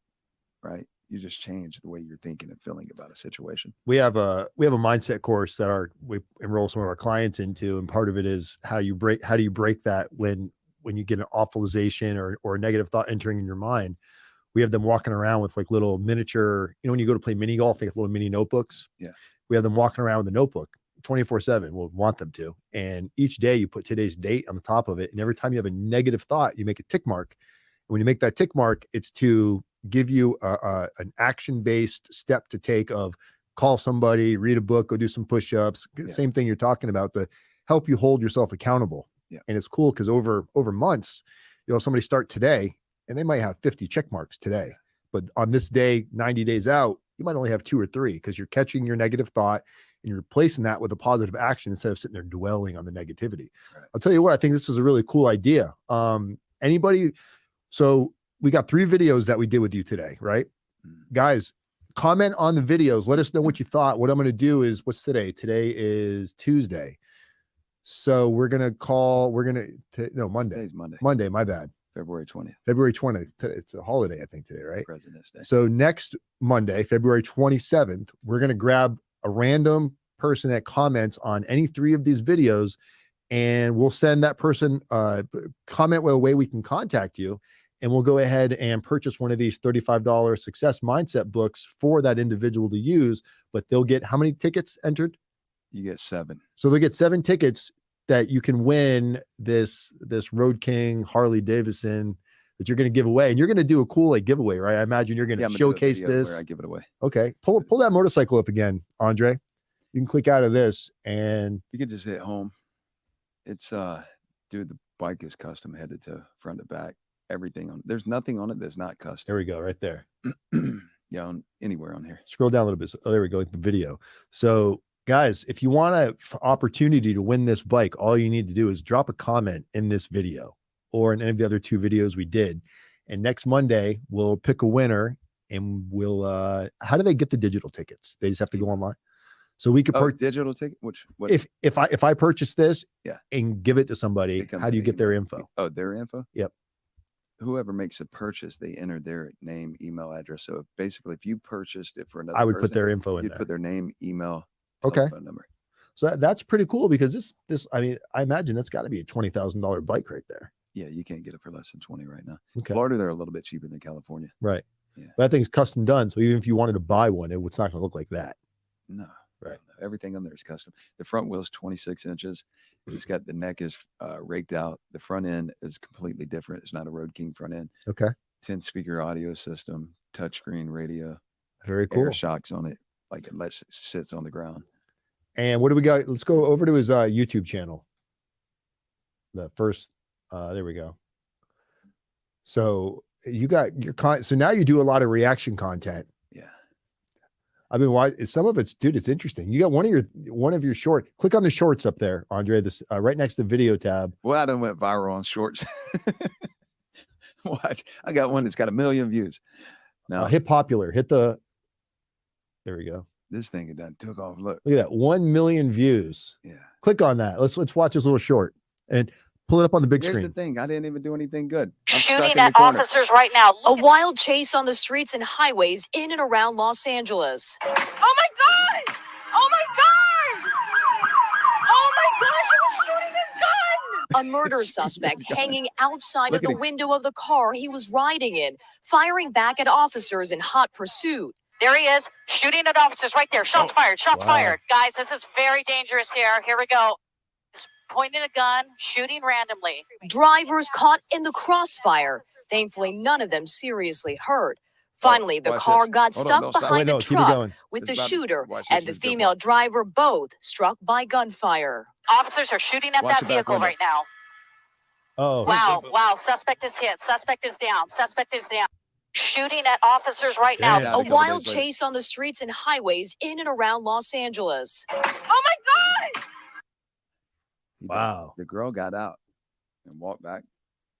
B: right? You just change the way you're thinking and feeling about a situation.
A: We have a mindset course that we enroll some of our clients into. And part of it is how do you break that when you get an awfulization or a negative thought entering in your mind. We have them walking around with like little miniature, when you go to play mini golf, they have little mini notebooks.
B: Yeah.
A: We have them walking around with a notebook 24/7. We'll want them to. And each day you put today's date on the top of it. And every time you have a negative thought, you make a tick mark. And when you make that tick mark, it's to give you an action-based step to take of call somebody, read a book, go do some push-ups. Same thing you're talking about, to help you hold yourself accountable.
B: Yeah.
A: And it's cool because over months, somebody start today and they might have 50 check marks today, but on this day, 90 days out, you might only have 2 or 3 because you're catching your negative thought and you're replacing that with a positive action instead of sitting there dwelling on the negativity. Right. I'll tell you what, I think this is a really cool idea. So we got 3 videos that we did with you today, right? Guys, comment on the videos. Let us know what you thought. What I'm going to do is, what's today? Today is Tuesday. So we're going to Monday.
B: Today's Monday.
A: Monday, my bad.
B: February 20th.
A: February 20th. It's a holiday, I think, today, right?
B: President's Day.
A: So next Monday, February 27th, we're going to grab a random person that comments on any 3 of these videos, and we'll send that person comment with a way we can contact you. And we'll go ahead and purchase one of these $35 success mindset books for that individual to use, but they'll get how many tickets entered?
B: You get 7.
A: So they'll get 7 tickets that you can win this Road King Harley Davidson that you're going to give away, and you're going to do a cool like giveaway, right? I imagine you're going to showcase this.
B: Where I give it away.
A: Okay, pull that motorcycle up again, Andre. You can click out of this, and
B: you can just hit home. It's dude, the bike is custom headed to front to back. Everything on there's nothing on it that's not custom.
A: There we go, right there.
B: Yeah, anywhere on here.
A: Scroll down a little bit. Oh, there we go, like the video. So guys, if you want an opportunity to win this bike, all you need to do is drop a comment in this video or in any of the other 2 videos we did. And next Monday, we'll pick a winner, and we'll how do they get the digital tickets? They just have to go online. So we could
B: digital ticket. What?
A: If I purchase this,
B: yeah,
A: and give it to somebody, how do you get their info?
B: Oh, their info?
A: Yep.
B: Whoever makes a purchase, they enter their name, email, address. So basically, if you purchased it for another,
A: I would put their info in
B: you'd
A: there.
B: Put their name, email,
A: okay,
B: phone number.
A: So that's pretty cool, because this I mean, I imagine that's got to be a $20,000 bike right there.
B: Yeah, you can't get it for less than 20 right now.
A: Okay.
B: Florida, they're a little bit cheaper than California.
A: Right.
B: Yeah.
A: But that thing's custom done. So even if you wanted to buy one, it's not going to look like that.
B: No.
A: Right.
B: No, everything on there is custom. The front wheel is 26 inches. It's got the neck is raked out. The front end is completely different. It's not a Road King front end.
A: Okay.
B: 10 speaker audio system, touchscreen radio.
A: Very cool.
B: Air shocks on it, like it sits on the ground.
A: And what do we got? Let's go over to his YouTube channel. The first, there we go. So you got your so now you do a lot of reaction content.
B: Yeah.
A: I've been watching some of it's, dude, it's interesting. You got one of your short, click on the shorts up there, Andre, this right next to the video tab.
B: Well, I done went viral on shorts. Watch. I got one that's got 1 million views. Now
A: hit popular, there we go.
B: This thing done took off. Look
A: at that, 1 million views.
B: Yeah. Click
A: on that. Let's watch this little short and pull it up on the big screen.
B: Here's the thing. I didn't even do anything good.
C: Shooting at officers right now. A wild chase on the streets and highways in and around Los Angeles. Oh my God! Oh my God! Oh my gosh, he was shooting his gun! A murder suspect hanging outside of the window of the car he was riding in, firing back at officers in hot pursuit.
D: There he is, shooting at officers right there. Shots fired, shots fired. Guys, this is very dangerous here. Here we go. He's pointing a gun, shooting randomly.
C: Drivers caught in the crossfire. Thankfully, none of them seriously hurt. Finally, the car got stuck behind a truck with the shooter and the female driver both struck by gunfire.
D: Officers are shooting at that vehicle right now.
A: Oh.
D: Wow. Suspect is hit. Suspect is down. Suspect is down. Shooting at officers right now.
C: A wild chase on the streets and highways in and around Los Angeles. Oh my God!
A: Wow.
B: The girl got out and walked back,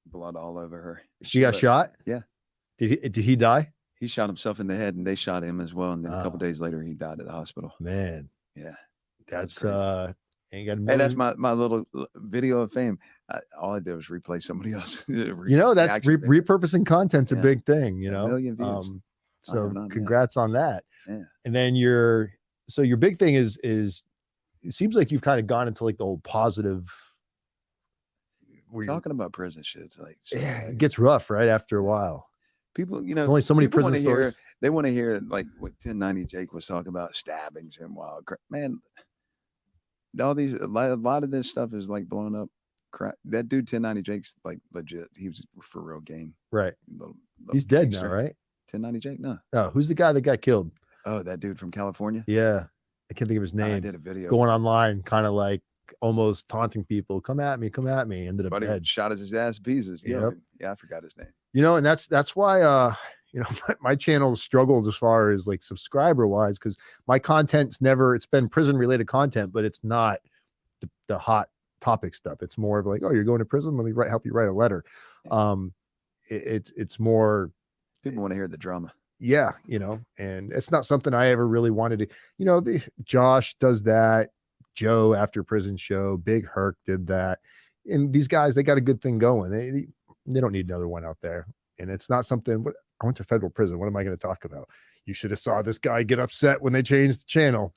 B: blood all over her.
A: She got shot?
B: Yeah.
A: Did he die?
B: He shot himself in the head, and they shot him as well. And then a couple days later, he died at the hospital.
A: Man.
B: Yeah.
A: That's
B: hey, that's my little video of fame. All I did was replay somebody else.
A: That's repurposing content's a big thing,
B: 1 million views.
A: So congrats on that.
B: Yeah.
A: And then your big thing is it seems like you've kind of gone into like the whole positive.
B: Talking about prison shit. It's like,
A: it gets rough right after a while.
B: People,
A: there's only so many prison stories.
B: They want to hear like what 1090 Jake was talking about, stabbings and wild crap. Man, all these a lot of this stuff is like blown up crap. That dude 1090 Jake's like legit. He was for real game.
A: Right.
B: Little
A: he's dead now, right?
B: 1090 Jake? No.
A: Oh, who's the guy that got killed?
B: Oh, that dude from California?
A: Yeah. I can't think of his name.
B: I did a video
A: going online, kind of like almost taunting people. Come at me. Ended up dead.
B: Shot his ass pieces.
A: Yep.
B: Yeah, I forgot his name.
A: And that's why my channel struggles as far as like subscriber wise, because my content's it's been prison related content, but it's not the hot topic stuff. It's more of like, oh, you're going to prison, let me help you write a letter. It's more
B: people want to hear the drama.
A: Yeah, and it's not something I ever really wanted to. Josh does that, Joe after prison show, Big Herc did that, and these guys, they got a good thing going. They don't need another one out there, and it's not something. I went to federal prison. What am I going to talk about? You should have saw this guy get upset when they changed the channel.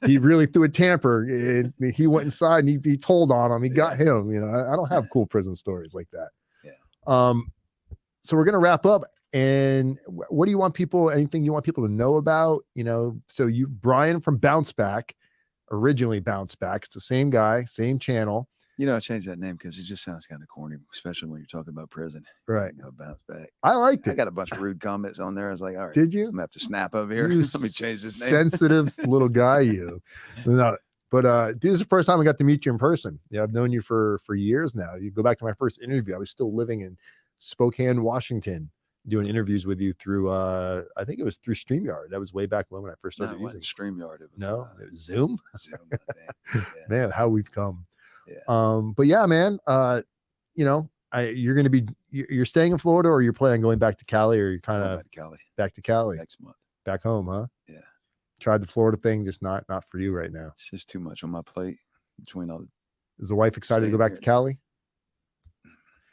A: He really threw a tamper, and he went inside and he told on him. He got him. I don't have cool prison stories like that.
B: Yeah.
A: So we're going to wrap up. And what do you want anything you want people to know about? So Bryan from Bounce Back, originally Bounce Back. It's the same guy, same channel.
B: You know, I changed that name because it just sounds kind of corny, especially when you're talking about prison.
A: Right.
B: I'll bounce back.
A: I liked
B: I
A: it.
B: got a bunch of rude comments on there. I was like, all right,
A: Did you?
B: I'm gonna have to snap over here.
A: You
B: Let me change this name.
A: sensitive little guy, you. No, but this is the first time I got to meet you in person. Yeah, I've known you for years now. You go back to my first interview. I was still living in Spokane, Washington, doing interviews with you through I think it was through StreamYard. That was way back when I first
B: No,
A: started
B: it
A: using
B: wasn't StreamYard. It was
A: it was Zoom.
B: Zoom. Yeah.
A: Man, how we've come.
B: Yeah.
A: But yeah, man, you know, you're going to be, you're staying in Florida, or you're planning on going back to Cali, or you're kind
B: Going
A: of
B: back to Cali
A: back to Cali,
B: next month.
A: back home, huh?
B: Yeah.
A: Tried the Florida thing, just not for you right now.
B: It's just too much on my plate between all the.
A: Is the wife excited to go
B: Staying
A: back to Cali?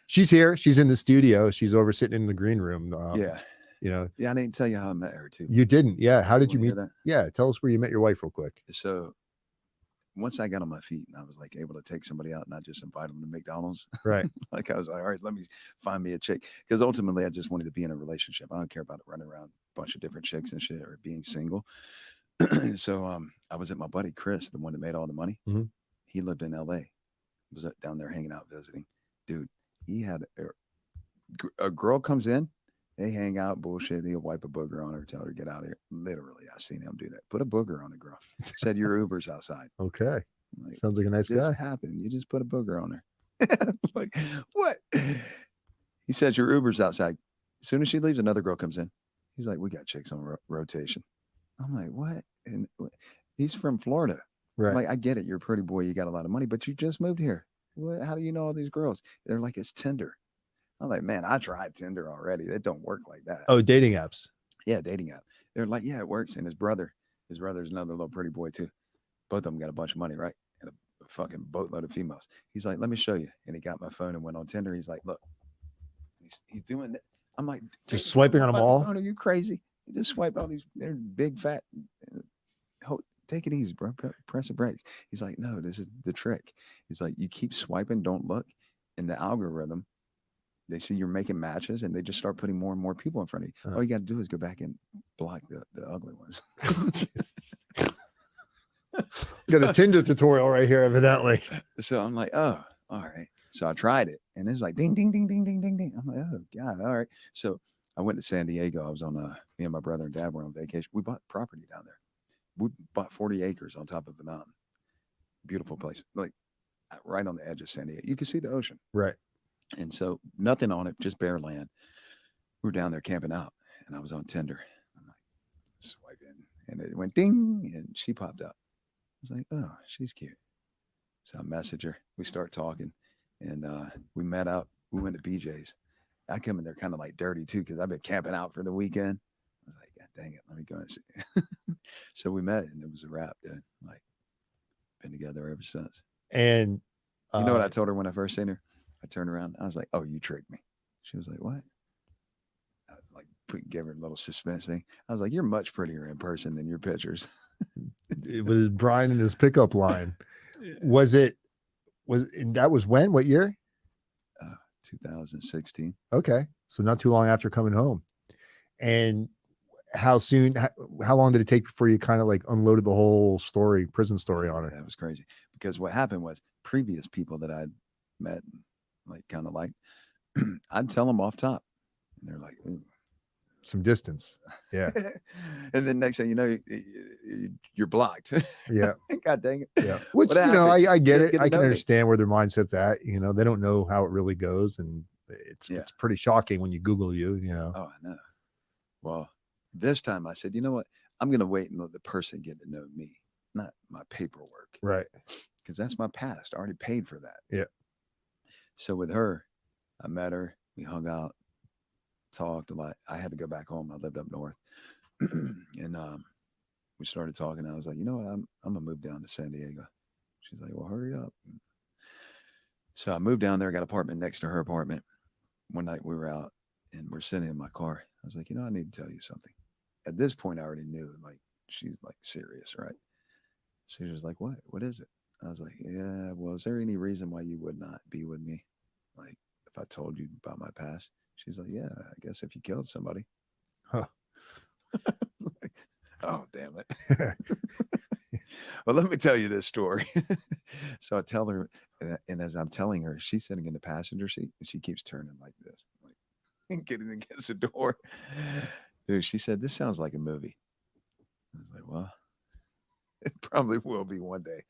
A: She's here. She's in the studio. She's over sitting in the green room.
B: Yeah.
A: You know.
B: Yeah, I didn't tell you how I met her too.
A: You didn't. Yeah. How did you
B: wanna
A: meet?
B: hear that?
A: Yeah. Tell us where you met your wife real quick.
B: So once I got on my feet and I was like able to take somebody out, not just invite them to McDonald's.
A: Right.
B: Like I was like, all right, let me find me a chick. Because ultimately I just wanted to be in a relationship. I don't care about running around a bunch of different chicks and shit or being single. So I was at my buddy Chris, the one that made all the money.
A: Mhm.
B: He lived in LA. Was down there hanging out visiting. Dude, he had a girl comes in, they hang out, bullshit. He'll wipe a booger on her, tell her to get out of here. Literally, I seen him do that. Put a booger on a girl. Said your Uber's outside.
A: Okay.
B: Like,
A: Sounds like a nice
B: just
A: guy.
B: happened. You just put a booger on her. Like, what? He says your Uber's outside. As soon as she leaves, another girl comes in. He's like, we got chicks on rotation. I'm like, what? And he's from Florida.
A: Right.
B: Like, I get it. You're a pretty boy. You got a lot of money, but you just moved here. What? How do you know all these girls? They're like, it's Tinder. I'm like, man, I tried Tinder already. It don't work like that.
A: Oh, dating apps.
B: Yeah, dating app. They're like, yeah, it works. And his brother's another little pretty boy too. Both of them got a bunch of money, right? And a fucking boatload of females. He's like, let me show you. And he got my phone and went on Tinder. He's like, look, he's doing that. I'm like,
A: Just swiping on them all.
B: Phone, are you crazy? You just swipe all these. They're big fat. Take it easy, bro. Press the brakes. He's like, no, this is the trick. He's like, you keep swiping, don't look. In the algorithm, they see you're making matches and they just start putting more and more people in front of you. All you got to do is go back and block the ugly ones.
A: Got a Tinder tutorial right here, evidently.
B: So I'm like, oh, all right. So I tried it and it's like ding, ding, ding, ding, ding, ding, ding. I'm like, oh God, all right. So I went to San Diego. I was on me and my brother and dad were on vacation. We bought property down there. We bought 40 acres on top of the mountain. Beautiful place. Like right on the edge of San Diego. You can see the ocean.
A: Right.
B: And so nothing on it, just bare land. We were down there camping out and I was on Tinder. I'm like, swipe in and it went ding and she popped up. I was like, oh, she's cute. So I messaged her. We start talking and we met up. We went to BJ's. I come in there kind of like dirty too because I've been camping out for the weekend. I was like, God dang it, let me go and see. So we met and it was a wrap, dude. Like, been together ever since.
A: And
B: you know what I told her when I first seen her? I turned around. I was like, oh, you tricked me. She was like, what? I gave her a little suspense thing. I was like, you're much prettier in person than your pictures.
A: It was Bryan and his pickup line. And that was when? What year?
B: 2016.
A: Okay. So not too long after coming home. And how long did it take before you kind of like unloaded the whole prison story on her?
B: That was crazy. Because what happened was previous people that I'd met, like kind of like, I'd tell them off top. And they're like, ooh.
A: Some distance. Yeah.
B: And then next thing you know, you're blocked.
A: Yeah.
B: God dang it.
A: Yeah. Which, I get it. I can understand
B: me.
A: where their mindset's at. They don't know how it really goes. And it's pretty shocking when you Google you.
B: Oh, I know. Well, this time I said, you know what? I'm going to wait and let the person get to know me, not my paperwork.
A: Right.
B: Because that's my past. I already paid for that.
A: Yeah.
B: So with her, I met her. We hung out. Talked a lot. I had to go back home. I lived up north. And we started talking. I was like, you know what? I'm gonna move down to San Diego. She's like, well, hurry up. So I moved down there, got an apartment next to her apartment. One night we were out and we're sitting in my car. I was like, I need to tell you something. At this point I already knew, like, she's like serious, right? So she was like, what is it? I was like, yeah, well, is there any reason why you would not be with me? Like, if I told you about my past? She's like, yeah, I guess if you killed somebody.
A: Huh.
B: Like, oh, damn it. But let me tell you this story. So I tell her, and as I'm telling her, she's sitting in the passenger seat and she keeps turning like this, like getting against the door. Dude, she said, "This sounds like a movie." I was like, "Well, it probably will be one day."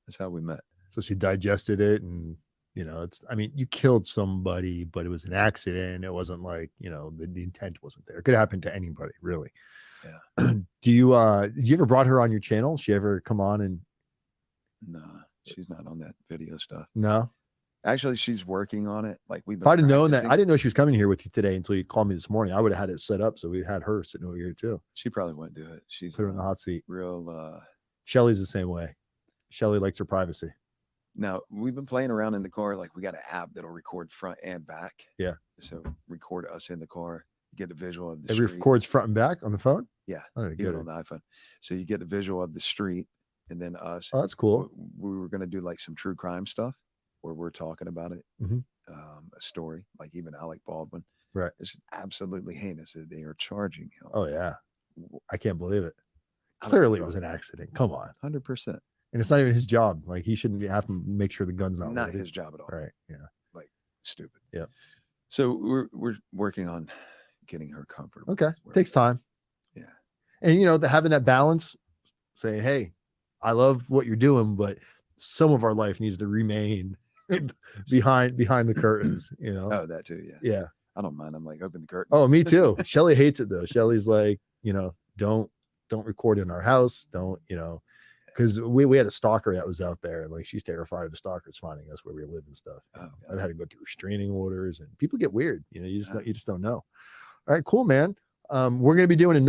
B: That's how we met.
A: So she digested it, and I mean, you killed somebody, but it was an accident. It wasn't like, the intent wasn't there. It could happen to anybody, really.
B: Yeah.
A: Did you ever brought her on your channel? She ever come on and?
B: No, she's not on that video stuff.
A: No.
B: Actually, she's working on it. Like we've
A: If
B: been
A: I'd have known that, I
B: practicing.
A: didn't know she was coming here with you today until you called me this morning. I would have had it set up so we had her sitting over here too.
B: She probably wouldn't do it. She's
A: Put her in the hot seat.
B: real.
A: Shelly's the same way. Shelly likes her privacy.
B: Now we've been playing around in the car. Like we got an app that'll record front and back.
A: Yeah.
B: So record us in the car. Get a visual of the
A: It
B: street.
A: records front and back on the phone.
B: Yeah.
A: Oh,
B: Even
A: good.
B: on the iPhone. So you get the visual of the street, and then us.
A: Oh, that's cool.
B: We were gonna do like some true crime stuff where we're talking about it.
A: Mhm.
B: A story, like even Alec Baldwin.
A: Right.
B: It's absolutely heinous that they are charging him.
A: Oh yeah. I can't believe it. Clearly it was an accident. Come on.
B: 100%.
A: And it's not even his job. Like he shouldn't have to make sure the gun's not
B: Not
A: loaded.
B: his job at all.
A: Right. Yeah.
B: Like stupid.
A: Yeah.
B: So we're working on getting her comfortable.
A: Okay.
B: Where-
A: Takes time.
B: Yeah.
A: And having that balance, saying, "Hey, I love what you're doing, but some of our life needs to remain behind the curtains."
B: Oh, that too. Yeah.
A: Yeah.
B: I don't mind. I'm like, open the curtain.
A: Oh, me too. Shelly hates it though. Shelly's like, don't record in our house. Don't, because we had a stalker that was out there, and like she's terrified of the stalkers finding us where we live and stuff.
B: Oh,
A: I've had to go through restraining orders, and people get weird. You just don't know. All right, cool, man. We're going to be doing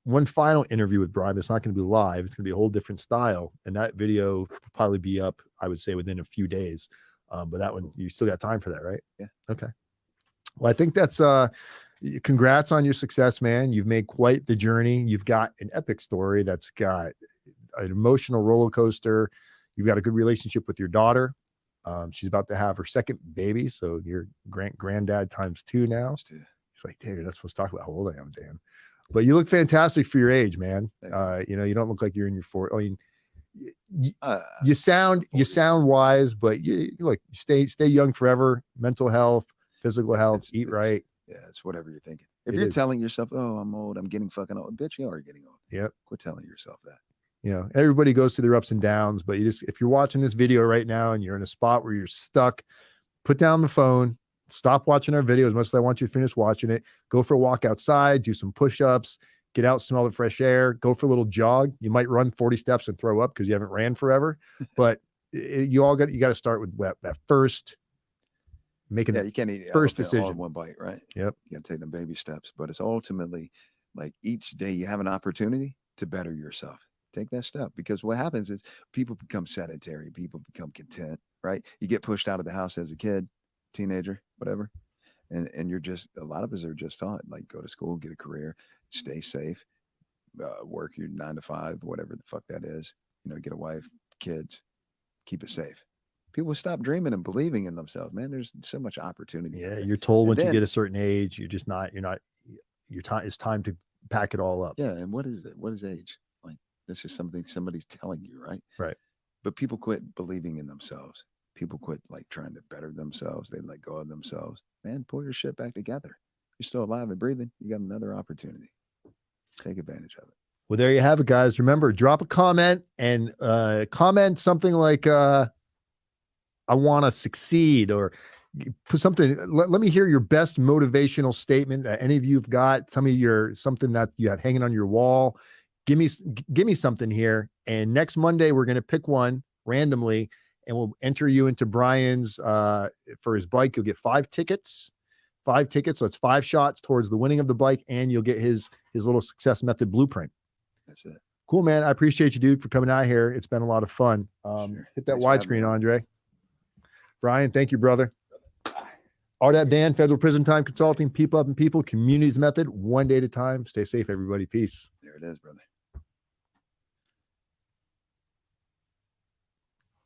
A: one final interview with Bryan. It's not going to be live. It's going to be a whole different style, and that video will probably be up, I would say, within a few days. But that one, you still got time for that, right?
B: Yeah.
A: Okay. Well, I think that's congrats on your success, man. You've made quite the journey. You've got an epic story that's got an emotional roller coaster. You've got a good relationship with your daughter. She's about to have her second baby, so you're granddad times 2 now. He's like, "David, that's supposed to talk about how old I am, Dan." But you look fantastic for your age, man. You don't look like you're in your 40s. I mean, you sound wise, but you stay young forever. Mental health, physical health, eat right.
B: Yeah, it's whatever you're thinking. If you're telling yourself, "Oh, I'm old, I'm getting fucking old," bitch, you are getting old.
A: Yep.
B: Quit telling yourself that.
A: Everybody goes through their ups and downs, but if you're watching this video right now and you're in a spot where you're stuck, put down the phone, stop watching our video as much as I want you to finish watching it. Go for a walk outside, do some push-ups, get out, smell the fresh air, go for a little jog. You might run 40 steps and throw up because you haven't ran forever, but you got to start with that first, making
B: you can't eat
A: first
B: elephant all
A: decision.
B: in one bite, right?
A: Yep.
B: You got to take them baby steps, but it's ultimately like each day you have an opportunity to better yourself. Take that step, because what happens is people become sedentary, people become content, right? You get pushed out of the house as a kid, teenager, whatever. And you're just, a lot of us are just taught, like, go to school, get a career, stay safe, work your 9 to 5, whatever the fuck that is, get a wife, kids, keep it safe. People stop dreaming and believing in themselves, man. There's so much opportunity.
A: Yeah. You're told once you get a certain age, it's time to pack it all up.
B: Yeah. And what is it? What is age? Like, that's just something somebody's telling you, right?
A: Right.
B: But people quit believing in themselves. People quit like trying to better themselves. They let go of themselves. Man, pull your shit back together. You're still alive and breathing. You got another opportunity. Take advantage of it.
A: Well, there you have it, guys. Remember, drop a comment and comment something like, "I want to succeed," or put something. Let me hear your best motivational statement that any of you have got. Tell me something that you have hanging on your wall. Give me something here. And next Monday, we're going to pick one randomly, and we'll enter you into Bryan's, for his bike. You'll get 5 tickets. So it's 5 shots towards the winning of the bike, and you'll get his little success method blueprint.
B: That's it.
A: Cool, man. I appreciate you, dude, for coming out here. It's been a lot of fun.
B: Sure.
A: Hit that
B: Thanks for having
A: widescreen,
B: me.
A: Andre. Bryan, thank you, brother. RDAP Dan, Federal Prison Time Consulting, people up and people, communities method, one day at a time. Stay safe, everybody. Peace.
B: There it is, brother.